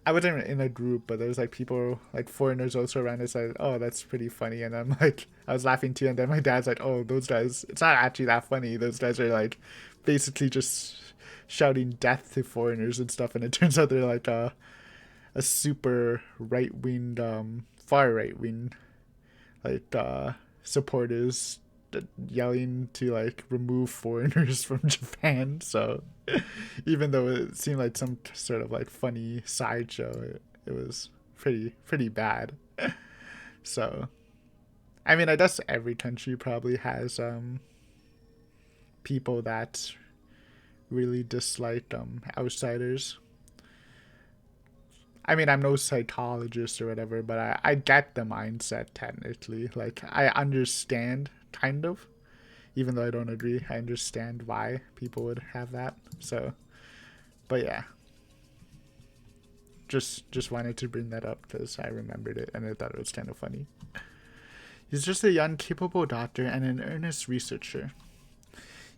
I wasn't in a group, but there was like people, like foreigners also around us, like, oh, that's pretty funny. And I'm like, I was laughing too, and then my dad's like, oh, those guys, it's not actually that funny. Those guys are like basically just shouting death to foreigners and stuff. And it turns out they're like a super right-winged, far right-wing, like supporters yelling to like remove foreigners from Japan. So even though it seemed like some sort of like funny sideshow, it was pretty bad. So I mean, I guess every country probably has people that really dislike outsiders. I mean, I'm no psychologist or whatever, but I get the mindset technically. Like, I understand, kind of. even though I don't agree. I understand why people would have that. So, but yeah, just wanted to bring that up because I remembered it and I thought it was kind of funny. He's just a young, capable doctor and an earnest researcher.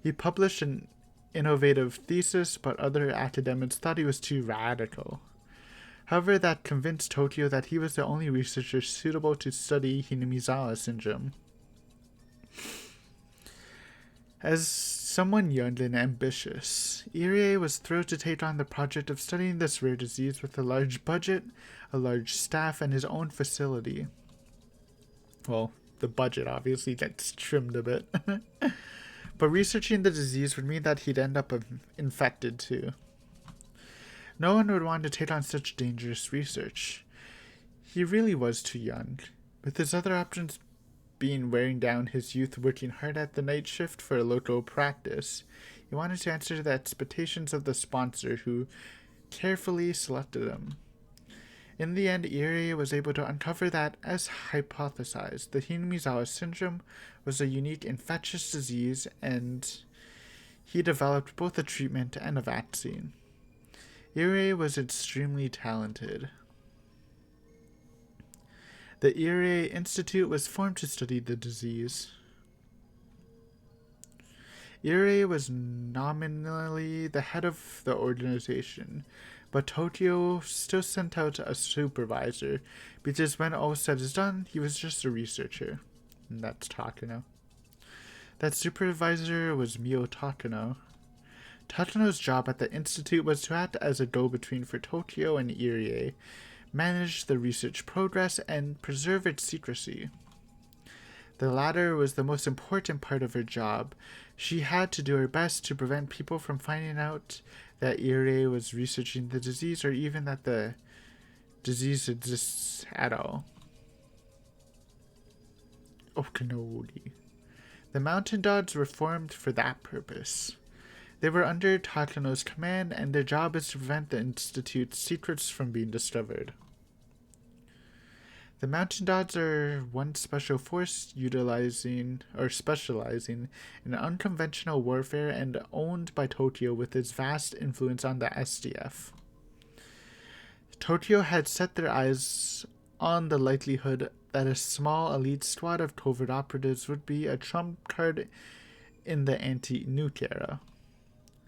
He published an innovative thesis, but other academics thought he was too radical. However, that convinced Tokyo that he was the only researcher suitable to study Hinamizawa Syndrome. As someone young and ambitious, Irie was thrilled to take on the project of studying this rare disease with a large budget, a large staff, and his own facility. Well, the budget obviously gets trimmed a bit. But researching the disease would mean that he'd end up infected too. No one would want to take on such dangerous research. He really was too young, with his other options being wearing down his youth working hard at the night shift for a local practice. He wanted to answer the expectations of the sponsor who carefully selected him. In the end, Irie was able to uncover that, as hypothesized, the Hinamizawa Syndrome was a unique infectious disease, and he developed both a treatment and a vaccine. Irie was extremely talented. The Irie Institute was formed to study the disease. Irie was nominally the head of the organization, but Tokyo still sent out a supervisor, because when all said is done, he was just a researcher. And that's Takano. That supervisor was Mio Takano. Takano's job at the institute was to act as a go-between for Tokyo and Irie, manage the research progress, and preserve its secrecy. The latter was the most important part of her job. She had to do her best to prevent people from finding out that Irie was researching the disease, or even that the disease exists at all. Okanori. The Mountain Dogs were formed for that purpose. They were under Takano's command, and their job is to prevent the Institute's secrets from being discovered. The Mountain Dogs are one special force specializing in unconventional warfare and owned by Tokyo with its vast influence on the SDF. Tokyo had set their eyes on the likelihood that a small elite squad of covert operatives would be a trump card in the anti-nuke era,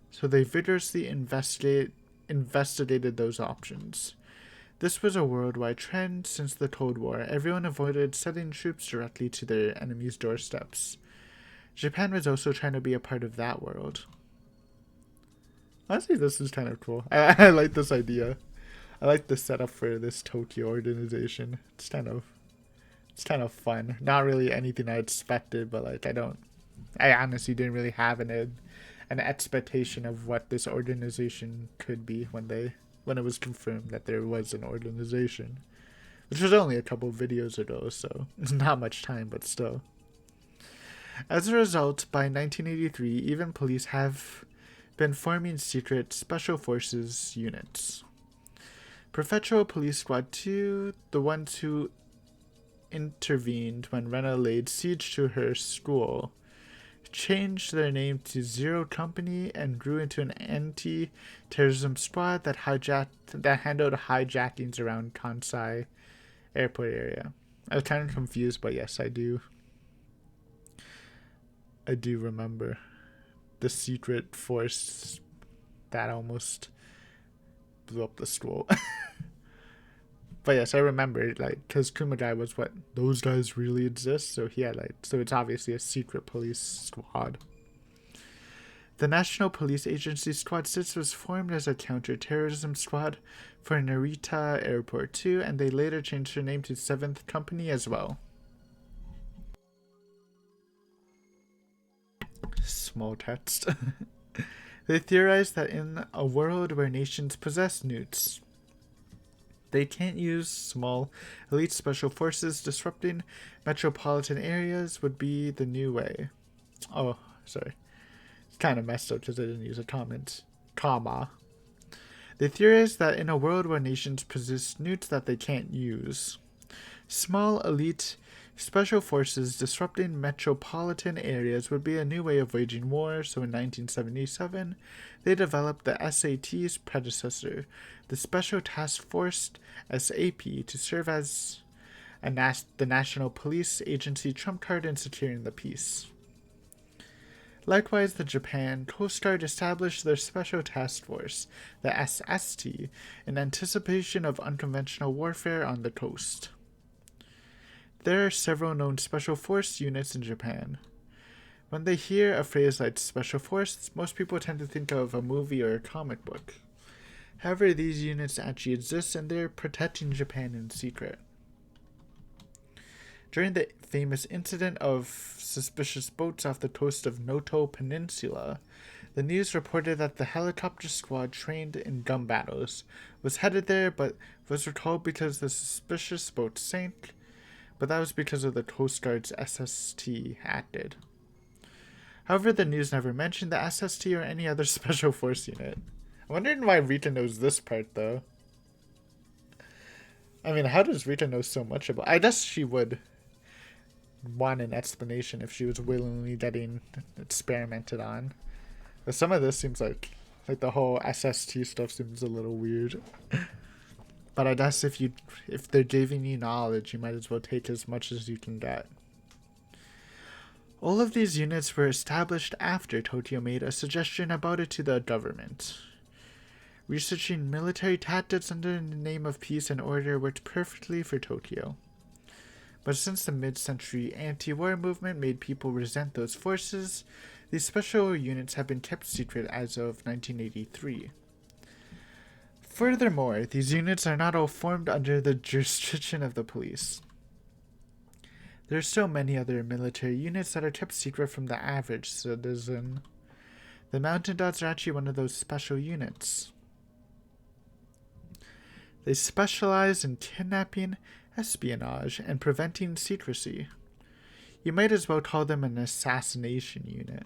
so they vigorously investigated those options. This was a worldwide trend since the Cold War. Everyone avoided sending troops directly to their enemies' doorsteps. Japan was also trying to be a part of that world. Honestly, this is kind of cool. I like this idea. I like the setup for this Tokyo organization. It's kind of fun. Not really anything I expected, but I honestly didn't really have an expectation of what this organization could be when it was confirmed that there was an organization, which was only a couple of videos ago, so it's not much time, but still. As a result, by 1983, even police have been forming secret special forces units. Prefectural Police Squad 2, the ones who intervened when Rena laid siege to her school, changed their name to Zero Company and grew into an anti-terrorism squad that handled hijackings around Kansai airport area. I was kind of confused, but yes, I do remember the secret force that almost blew up the school. But yes, I remember, because Kumagai was what, those guys really exist? So so it's obviously a secret police squad. The National Police Agency Squad 6 was formed as a counter-terrorism squad for Narita Airport 2, and they later changed their name to 7th Company as well. Small text. They theorized that in a world where nations possess nukes, they can't use small elite special forces. Disrupting metropolitan areas would be the new way. Oh, sorry. It's kind of messed up because I didn't use a comma. They theorize that in a world where nations possess nukes that they can't use, small elite Special forces disrupting metropolitan areas would be a new way of waging war, so in 1977, they developed the SAT's predecessor, the Special Task Force SAP, to serve as the National Police Agency trump card in securing the peace. Likewise, the Japan Coast Guard established their Special Task Force, the SST, in anticipation of unconventional warfare on the coast. There are several known Special Force units in Japan. When they hear a phrase like Special Force, most people tend to think of a movie or a comic book. However, these units actually exist and they're protecting Japan in secret. During the famous incident of suspicious boats off the coast of Noto Peninsula, the news reported that the helicopter squad trained in gun battles was headed there but was recalled because the suspicious boat sank, but that was because of the Coast Guard's SST acted. However, the news never mentioned the SST or any other special force unit. I'm wondering why Rita knows this part, though. I mean, how does Rita know so much about... I guess she would want an explanation if she was willingly getting experimented on. But some of this seems like the whole SST stuff seems a little weird. But I guess if they're giving you knowledge, you might as well take as much as you can get. All of these units were established after Tokyo made a suggestion about it to the government. Researching military tactics under the name of peace and order worked perfectly for Tokyo. But since the mid-century anti-war movement made people resent those forces, these special units have been kept secret as of 1983. Furthermore, these units are not all formed under the jurisdiction of the police. There are still many other military units that are kept secret from the average citizen. The Mountain Dogs are actually one of those special units. They specialize in kidnapping, espionage, and preventing secrecy. You might as well call them an assassination unit.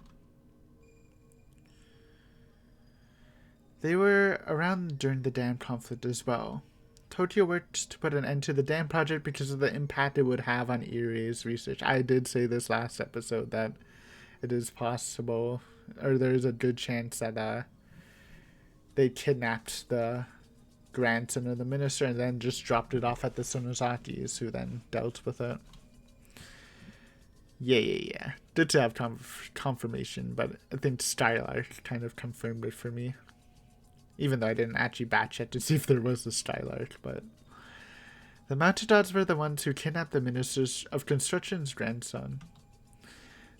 They were around during the dam conflict as well. Tokyo worked to put an end to the dam project because of the impact it would have on Erie's research. I did say this last episode that it is possible, or there is a good chance that they kidnapped the grandson of the minister and then just dropped it off at the Sonozakis, who then dealt with it. Yeah. Good to have confirmation, but I think Stylark kind of confirmed it for me. Even though I didn't actually batch check to see if there was a Stylark, but... The Mountain Dogs were the ones who kidnapped the Minister of Construction's grandson.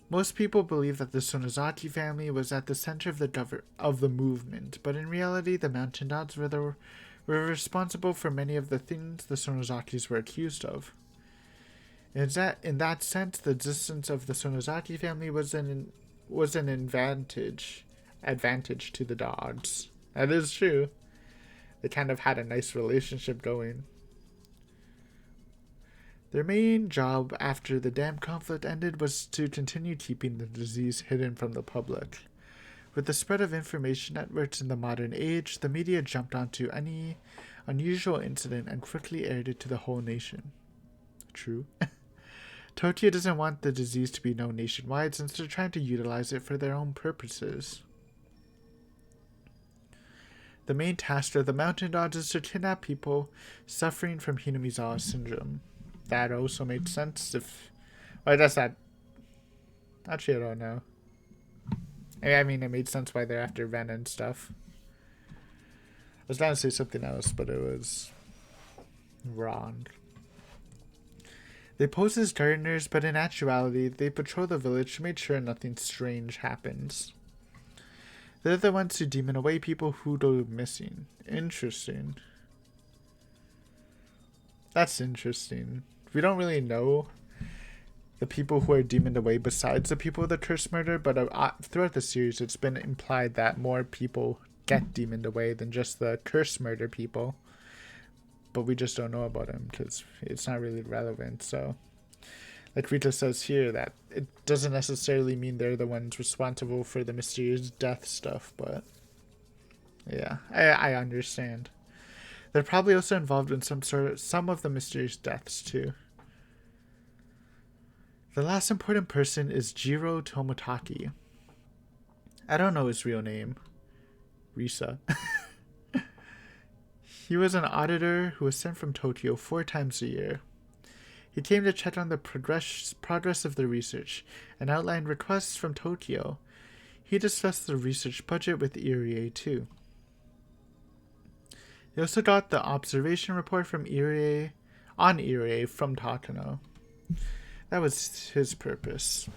Most people believe that the Sonozaki family was at the center of the movement, but in reality the Mountain Dogs were responsible for many of the things the Sonozakis were accused of. In that sense, the existence of the Sonozaki family was an advantage to the Dogs. That is true. They kind of had a nice relationship going. Their main job after the dam conflict ended was to continue keeping the disease hidden from the public. With the spread of information networks in the modern age, the media jumped onto any unusual incident and quickly aired it to the whole nation. True. Tokyo doesn't want the disease to be known nationwide since they're trying to utilize it for their own purposes. The main task of the Mountain Dogs is to kidnap people suffering from Hinamizawa Syndrome. That also made sense if... Well, that's not... Actually, I don't know. I mean, it made sense why they're after Ren and stuff. I was going to say something else, but it was... wrong. They pose as gardeners, but in actuality, they patrol the village to make sure nothing strange happens. They're the ones who demon away people who go missing. Interesting. That's interesting. We don't really know the people who are demoned away besides the people of the curse murder, but throughout the series it's been implied that more people get demoned away than just the curse murder people. But we just don't know about them because it's not really relevant, so... Like Rita says here, that it doesn't necessarily mean they're the ones responsible for the mysterious death stuff, but... Yeah, I understand. They're probably also involved in some of the mysterious deaths, too. The last important person is Jiro Tomotaki. I don't know his real name. Risa. He was an auditor who was sent from Tokyo 4 times a year. He came to check on the progress of the research and outlined requests from Tokyo. He discussed the research budget with Irie too. He also got the observation report from Irie from Takano. That was his purpose.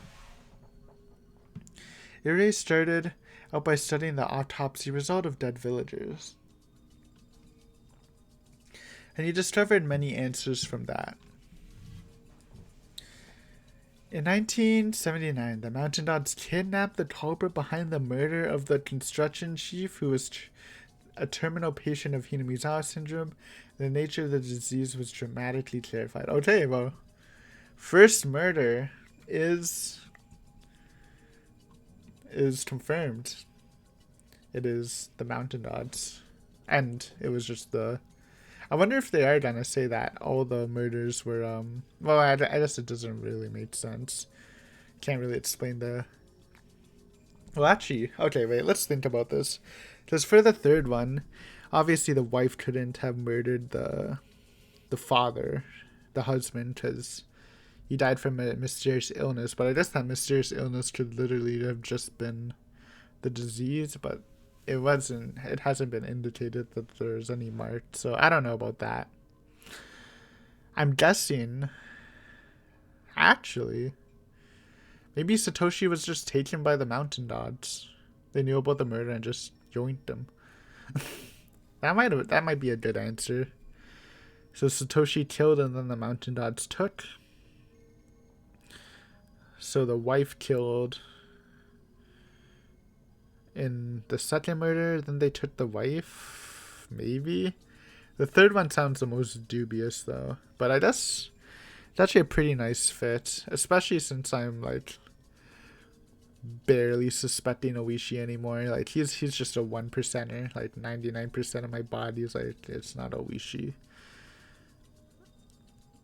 Irie started out by studying the autopsy result of dead villagers. And he discovered many answers from that. In 1979, the Mountain Dogs kidnapped the culprit behind the murder of the construction chief who was a terminal patient of Hinamizawa Syndrome. The nature of the disease was dramatically clarified. Okay, well, first murder is confirmed. It is the Mountain Dogs. And it was just the... I wonder if they are gonna say that all the murders were, well, I guess it doesn't really make sense. Can't really explain the... Well, actually, okay, wait, let's think about this. Because for the third one, obviously the wife couldn't have murdered the father, the husband, because he died from a mysterious illness. But I guess that mysterious illness could literally have just been the disease, but it hasn't been indicated that there's any mark, so I don't know about that. I'm guessing, actually, maybe Satoshi was just taken by the Mountain Dogs. They knew about the murder and just yoinked him. That might be a good answer. So Satoshi killed and then the Mountain Dogs took. So the wife killed in the second murder, then they took the wife, maybe. The third one sounds the most dubious though, but I guess it's actually a pretty nice fit, especially since I'm like barely suspecting Oishi anymore. Like he's just a 1%er. Like 99% of my body is like, it's not Oishi.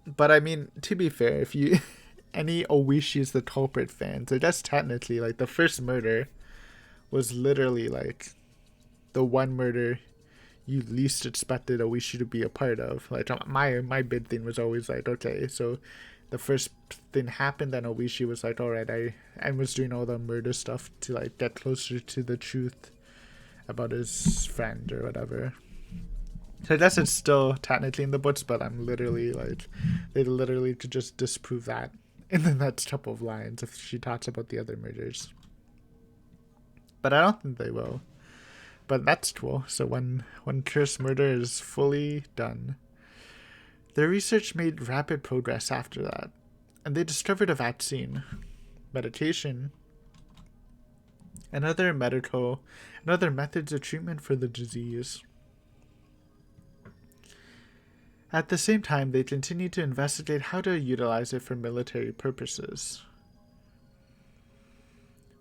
But I mean, to be fair, if you any Oishi is the culprit fans, I guess technically like the first murder was literally like the one murder you least expected Oishi to be a part of. Like my big thing was always like, okay, so the first thing happened, then Oishi was like, alright, I was doing all the murder stuff to like get closer to the truth about his friend or whatever. So I guess it's still technically in the books, but I'm literally like, they literally could just disprove that in the next couple of lines if she talks about the other murders. But I don't think they will. But that's cool. So when Cursed Murder is fully done. Their research made rapid progress after that. And they discovered a vaccine, medication, and other methods of treatment for the disease. At the same time, they continued to investigate how to utilize it for military purposes.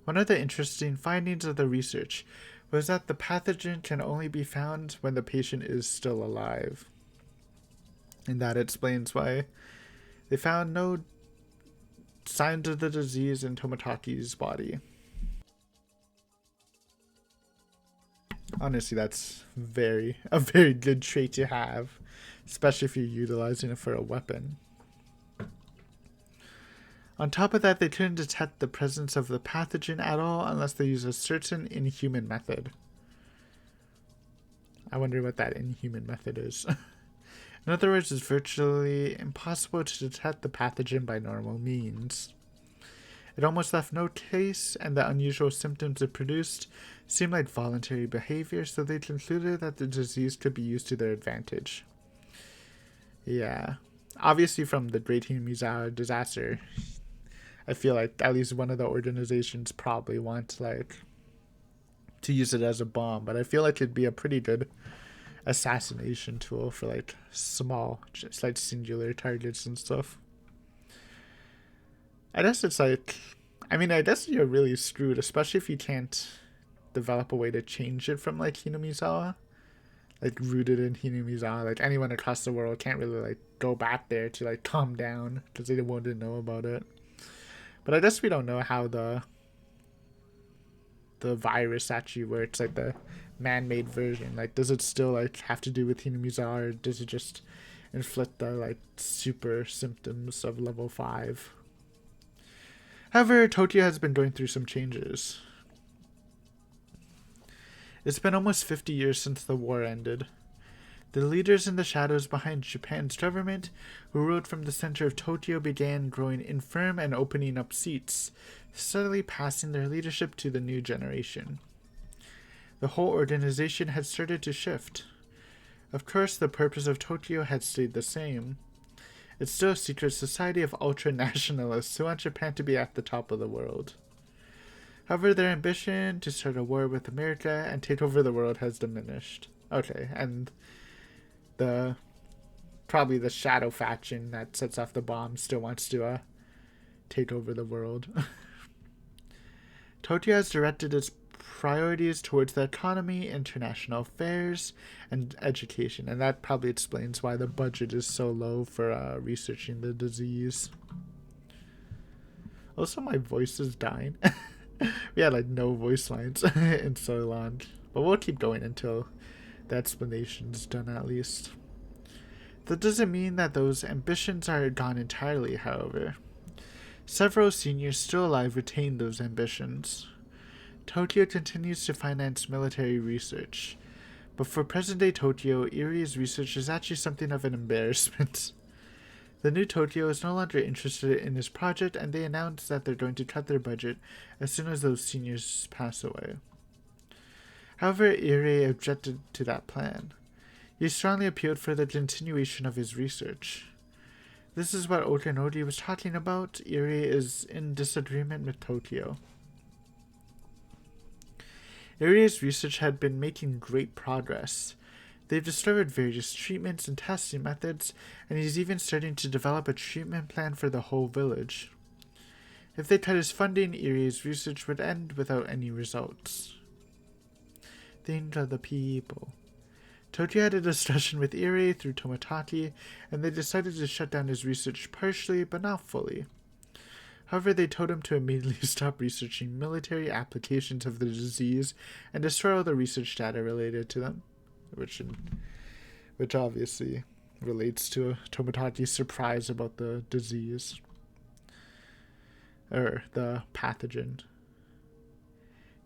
One of the interesting findings of the research was that the pathogen can only be found when the patient is still alive. And that explains why they found no signs of the disease in Tomotaki's body. Honestly, that's a very good trait to have, especially if you're utilizing it for a weapon. On top of that, they couldn't detect the presence of the pathogen at all unless they use a certain inhuman method. I wonder what that inhuman method is. In other words, it's virtually impossible to detect the pathogen by normal means. It almost left no trace, and the unusual symptoms it produced seemed like voluntary behavior, so they concluded that the disease could be used to their advantage. Yeah. Obviously from the Great Hinamizawa disaster, I feel like at least one of the organizations probably wants like to use it as a bomb, but I feel like it'd be a pretty good assassination tool for like small, just like singular targets and stuff. I guess it's like, I mean, I guess you're really screwed, especially if you can't develop a way to change it from like Hinamizawa, like rooted in Hinamizawa. Like anyone across the world can't really like go back there to like calm down because they won't know about it. But I guess we don't know how the virus actually works, like the man-made version. Like, does it still like have to do with Hinamizawa, or does it just inflict the like super symptoms of level 5? However, Tokyo has been going through some changes. It's been almost 50 years since the war ended. The leaders in the shadows behind Japan's government, who ruled from the center of Tokyo, began growing infirm and opening up seats, steadily passing their leadership to the new generation. The whole organization had started to shift. Of course, the purpose of Tokyo had stayed the same. It's still a secret society of ultra-nationalists who want Japan to be at the top of the world. However, their ambition to start a war with America and take over the world has diminished. Okay, and probably the shadow faction that sets off the bomb still wants to take over the world. Tokyo has directed its priorities towards the economy, international affairs, and education, and that probably explains why the budget is so low for researching the disease. Also, my voice is dying. We had like no voice lines in so long, but we'll keep going until the explanation's done at least. That doesn't mean that those ambitions are gone entirely, however. Several seniors still alive retain those ambitions. Tokyo continues to finance military research, but for present-day Tokyo, Erie's research is actually something of an embarrassment. The new Tokyo is no longer interested in this project, and they announced that they're going to cut their budget as soon as those seniors pass away. However, Irie objected to that plan. He strongly appealed for the continuation of his research. This is what Okanori was talking about. Irie is in disagreement with Tokyo. Irie's research had been making great progress. They've discovered various treatments and testing methods, and he's even starting to develop a treatment plan for the whole village. If they cut his funding, Irie's research would end without any results. Think of the people. Tokyo had a discussion with Irie through Tomotaki, and they decided to shut down his research partially, but not fully. However, they told him to immediately stop researching military applications of the disease and destroy all the research data related to them, which obviously relates to Tomotaki's surprise about the disease, or the pathogen.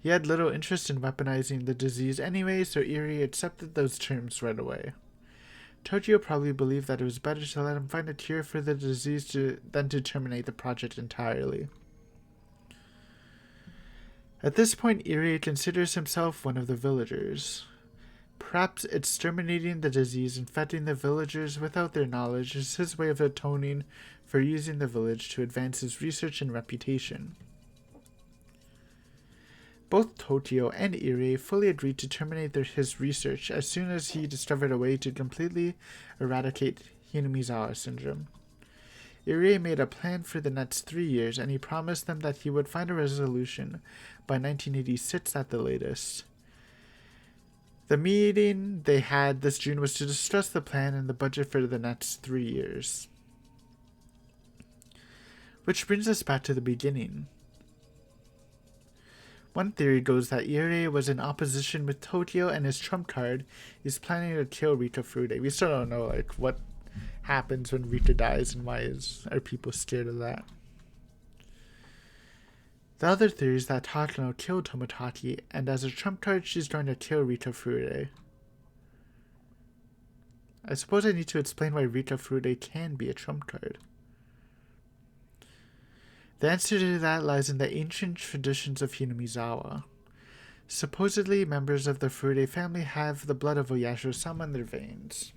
He had little interest in weaponizing the disease anyway, so Irie accepted those terms right away. Tokyo probably believed that it was better to let him find a cure for the disease than to terminate the project entirely. At this point, Irie considers himself one of the villagers. Perhaps exterminating the disease infecting the villagers without their knowledge is his way of atoning for using the village to advance his research and reputation. Both Tokyo and Irie fully agreed to terminate his research as soon as he discovered a way to completely eradicate Hinamizawa Syndrome. Irie made a plan for the next 3 years, and he promised them that he would find a resolution by 1986 at the latest. The meeting they had this June was to discuss the plan and the budget for the next 3 years. Which brings us back to the beginning. One theory goes that Irie was in opposition with Tokyo, and his trump card is planning to kill Rika Furude. We still don't know what happens when Rika dies and why are people scared of that. The other theory is that Takano killed Tomotaki, and as a trump card she's going to kill Rika Furude. I suppose I need to explain why Rika Furude can be a trump card. The answer to that lies in the ancient traditions of Hinamizawa. Supposedly, members of the Furude family have the blood of Oyasho-sama in their veins.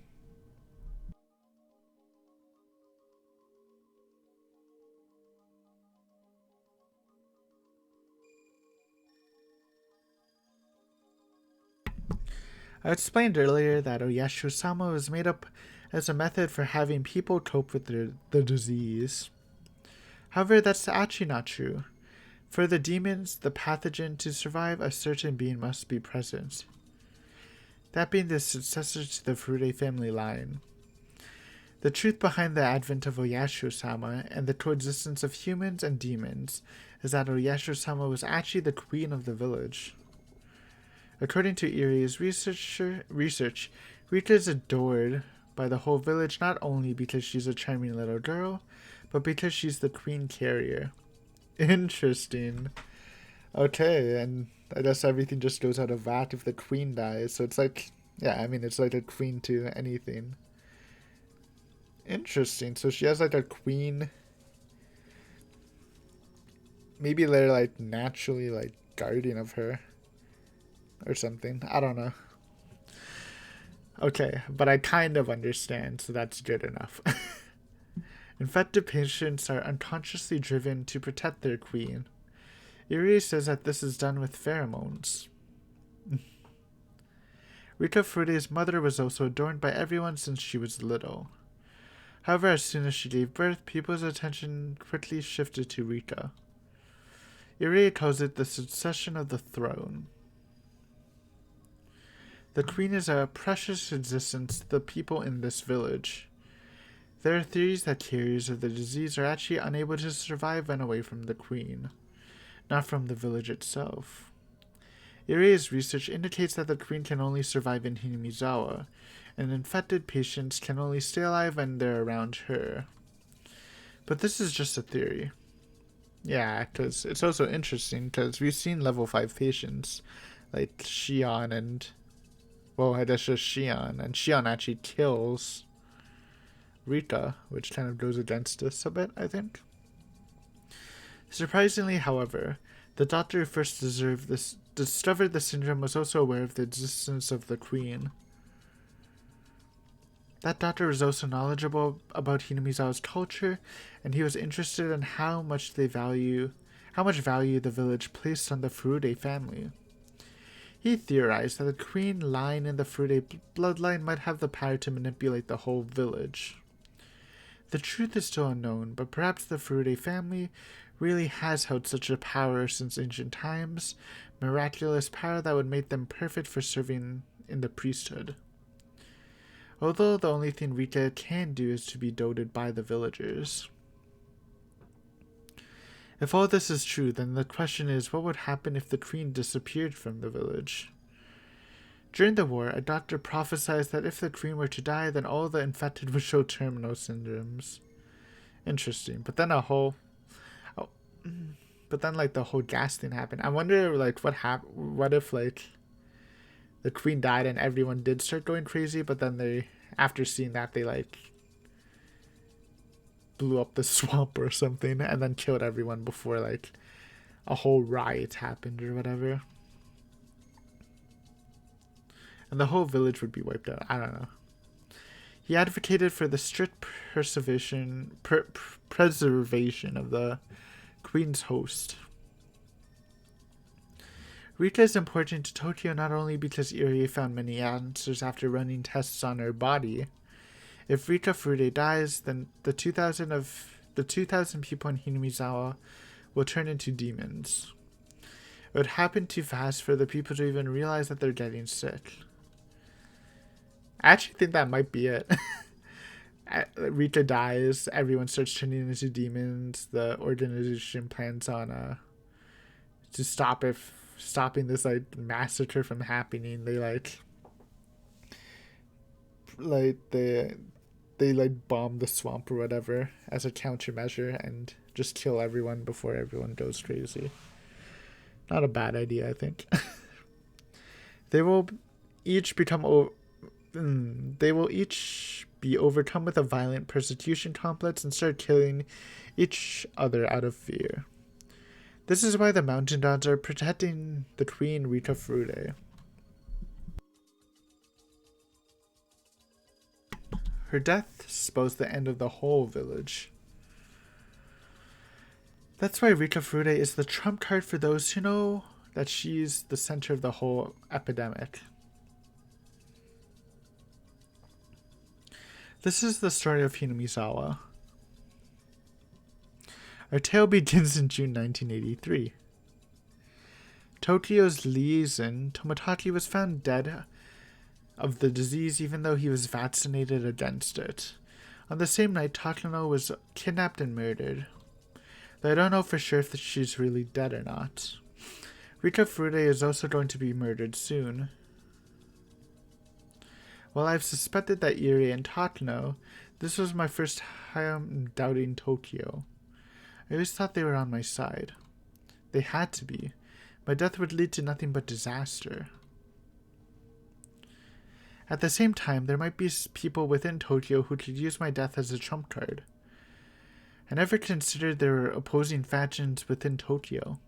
I explained earlier that Oyasho-sama was made up as a method for having people cope with the disease. However, that's actually not true. For the demons, the pathogen, to survive, a certain being must be present. That being the successor to the Furude family line. The truth behind the advent of Oyasho-sama and the coexistence of humans and demons is that Oyasho-sama was actually the queen of the village. According to Irie's research, Rika is adored by the whole village not only because she's a charming little girl, but because she's the queen carrier. Interesting. Okay, and I guess everything just goes out of whack if the queen dies, so it's like, yeah, I mean, it's like a queen to anything. Interesting. So she has like a queen. Maybe they're like naturally like guardian of her or something. I don't know. Okay, but I kind of understand, so that's good enough. Infected patients are unconsciously driven to protect their queen. Irie says that this is done with pheromones. Rika Furude's mother was also adorned by everyone since she was little. However, as soon as she gave birth, people's attention quickly shifted to Rika. Irie calls it the succession of the throne. The queen is a precious existence to the people in this village. There are theories that carriers of the disease are actually unable to survive when away from the queen, not from the village itself. Irie's research indicates that the queen can only survive in Hinamizawa, and infected patients can only stay alive when they're around her. But this is just a theory. Yeah, because it's also interesting, because we've seen level 5 patients, like Shion and... Well, I guess just Shion, and Shion actually kills Rika, which kind of goes against us a bit, I think. Surprisingly, however, the doctor who first discovered the syndrome was also aware of the existence of the queen. That doctor was also knowledgeable about Hinamizawa's culture, and he was interested in how much value the village placed on the Furude family. He theorized that the queen line in the Furude bloodline might have the power to manipulate the whole village. The truth is still unknown, but perhaps the Furude family really has held such a power since ancient times, miraculous power that would make them perfect for serving in the priesthood. Although the only thing Rika can do is to be doted by the villagers. If all this is true, then the question is, what would happen if the queen disappeared from the village? During the war, a doctor prophesied that if the queen were to die, then all the infected would show terminal syndromes. Interesting. But then the whole gas thing happened. I wonder, like, what if, like, the queen died and everyone did start going crazy, but then they, after seeing that, they, like, blew up the swamp or something and then killed everyone before, like, a whole riot happened or whatever. And the whole village would be wiped out. I don't know. He advocated for the strict preservation of the queen's host. Rika is important to Tokyo not only because Irie found many answers after running tests on her body. If Rika Furude dies, then the 2,000 people in Hinamizawa will turn into demons. It would happen too fast for the people to even realize that they're getting sick. I actually think that might be it. Rika dies, everyone starts turning into demons, the organization plans on to stopping this like massacre from happening. They bomb the swamp or whatever as a countermeasure and just kill everyone before everyone goes crazy. Not a bad idea, I think. They will each be overcome with a violent persecution complex and start killing each other out of fear. This is why the mountain gods are protecting the queen Rika Furude. Her death spells the end of the whole village. That's why Rika Furude is the trump card for those who know that she's the center of the whole epidemic. This is the story of Hinamizawa. Our tale begins in June 1983. Tokyo's liaison, Tomotaki, was found dead of the disease even though he was vaccinated against it. On the same night, Takano was kidnapped and murdered. Though I don't know for sure if she's really dead or not. Rika Furude is also going to be murdered soon. While I've suspected that Irie and Takano, this was my first time doubting Tokyo. I always thought they were on my side. They had to be. My death would lead to nothing but disaster. At the same time, there might be people within Tokyo who could use my death as a trump card. I never considered there were opposing factions within Tokyo.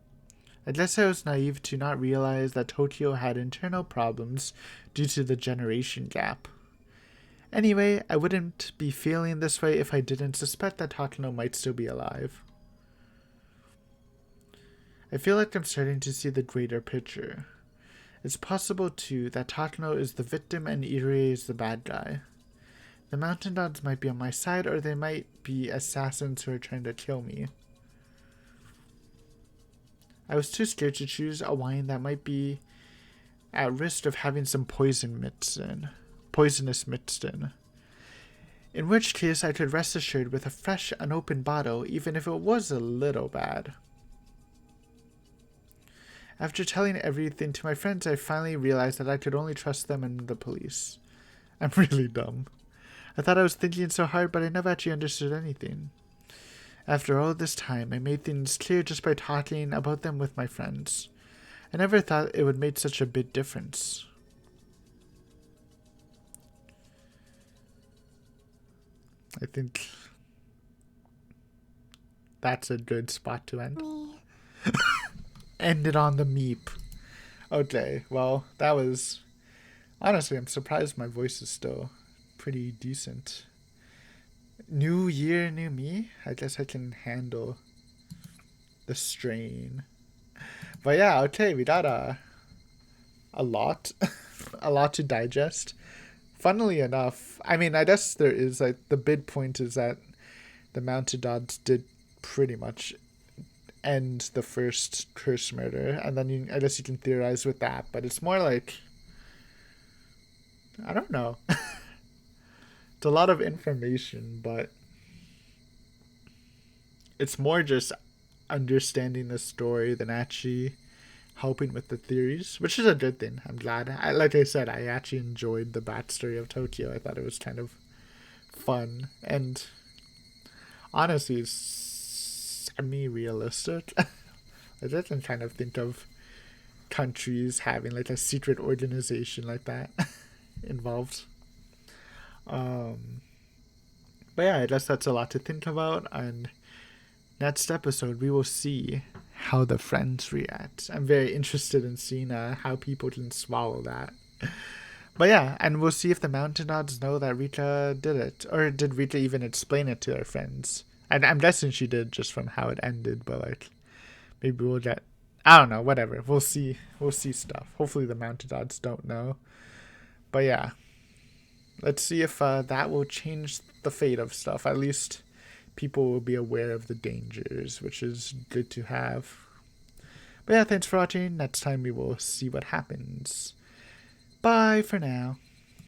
I guess I was naive to not realize that Tokyo had internal problems due to the generation gap. Anyway, I wouldn't be feeling this way if I didn't suspect that Takano might still be alive. I feel like I'm starting to see the greater picture. It's possible, too, that Takano is the victim and Irie is the bad guy. The Mountain Gods might be on my side, or they might be assassins who are trying to kill me. I was too scared to choose a wine that might be at risk of having some poisonous mixed in. In which case, I could rest assured with a fresh, unopened bottle, even if it was a little bad. After telling everything to my friends, I finally realized that I could only trust them and the police. I'm really dumb. I thought I was thinking so hard, but I never actually understood anything. After all this time, I made things clear just by talking about them with my friends. I never thought it would make such a big difference. I think that's a good spot to end. End it on the meep. Okay, well, that was... Honestly, I'm surprised my voice is still pretty decent. New year, new me? I guess I can handle the strain. But yeah, okay, we got a lot. A lot to digest. Funnily enough, I mean, I guess there is, like, the big point is that the Mounted Gods did pretty much end the first curse murder, and then I guess you can theorize with that, but it's more like, I don't know. It's a lot of information, but it's more just understanding the story than actually helping with the theories, which is a good thing. I'm glad. Like I said, I actually enjoyed the backstory of Tokyo. I thought it was kind of fun, and honestly, it's semi-realistic. I didn't kind of think of countries having like a secret organization like that involved. But yeah, I guess that's a lot to think about, and next episode we will see how the friends react. I'm very interested in seeing how people can swallow that. But yeah, and we'll see if the Mountain Gods know that Rika did it, or did Rika even explain it to her friends? And I'm guessing she did just from how it ended, but like maybe we'll get, I don't know, whatever. We'll see stuff. Hopefully the Mountain Gods don't know. But yeah, let's see if that will change the fate of stuff. At least people will be aware of the dangers, which is good to have. But yeah, thanks for watching. Next time we will see what happens. Bye for now.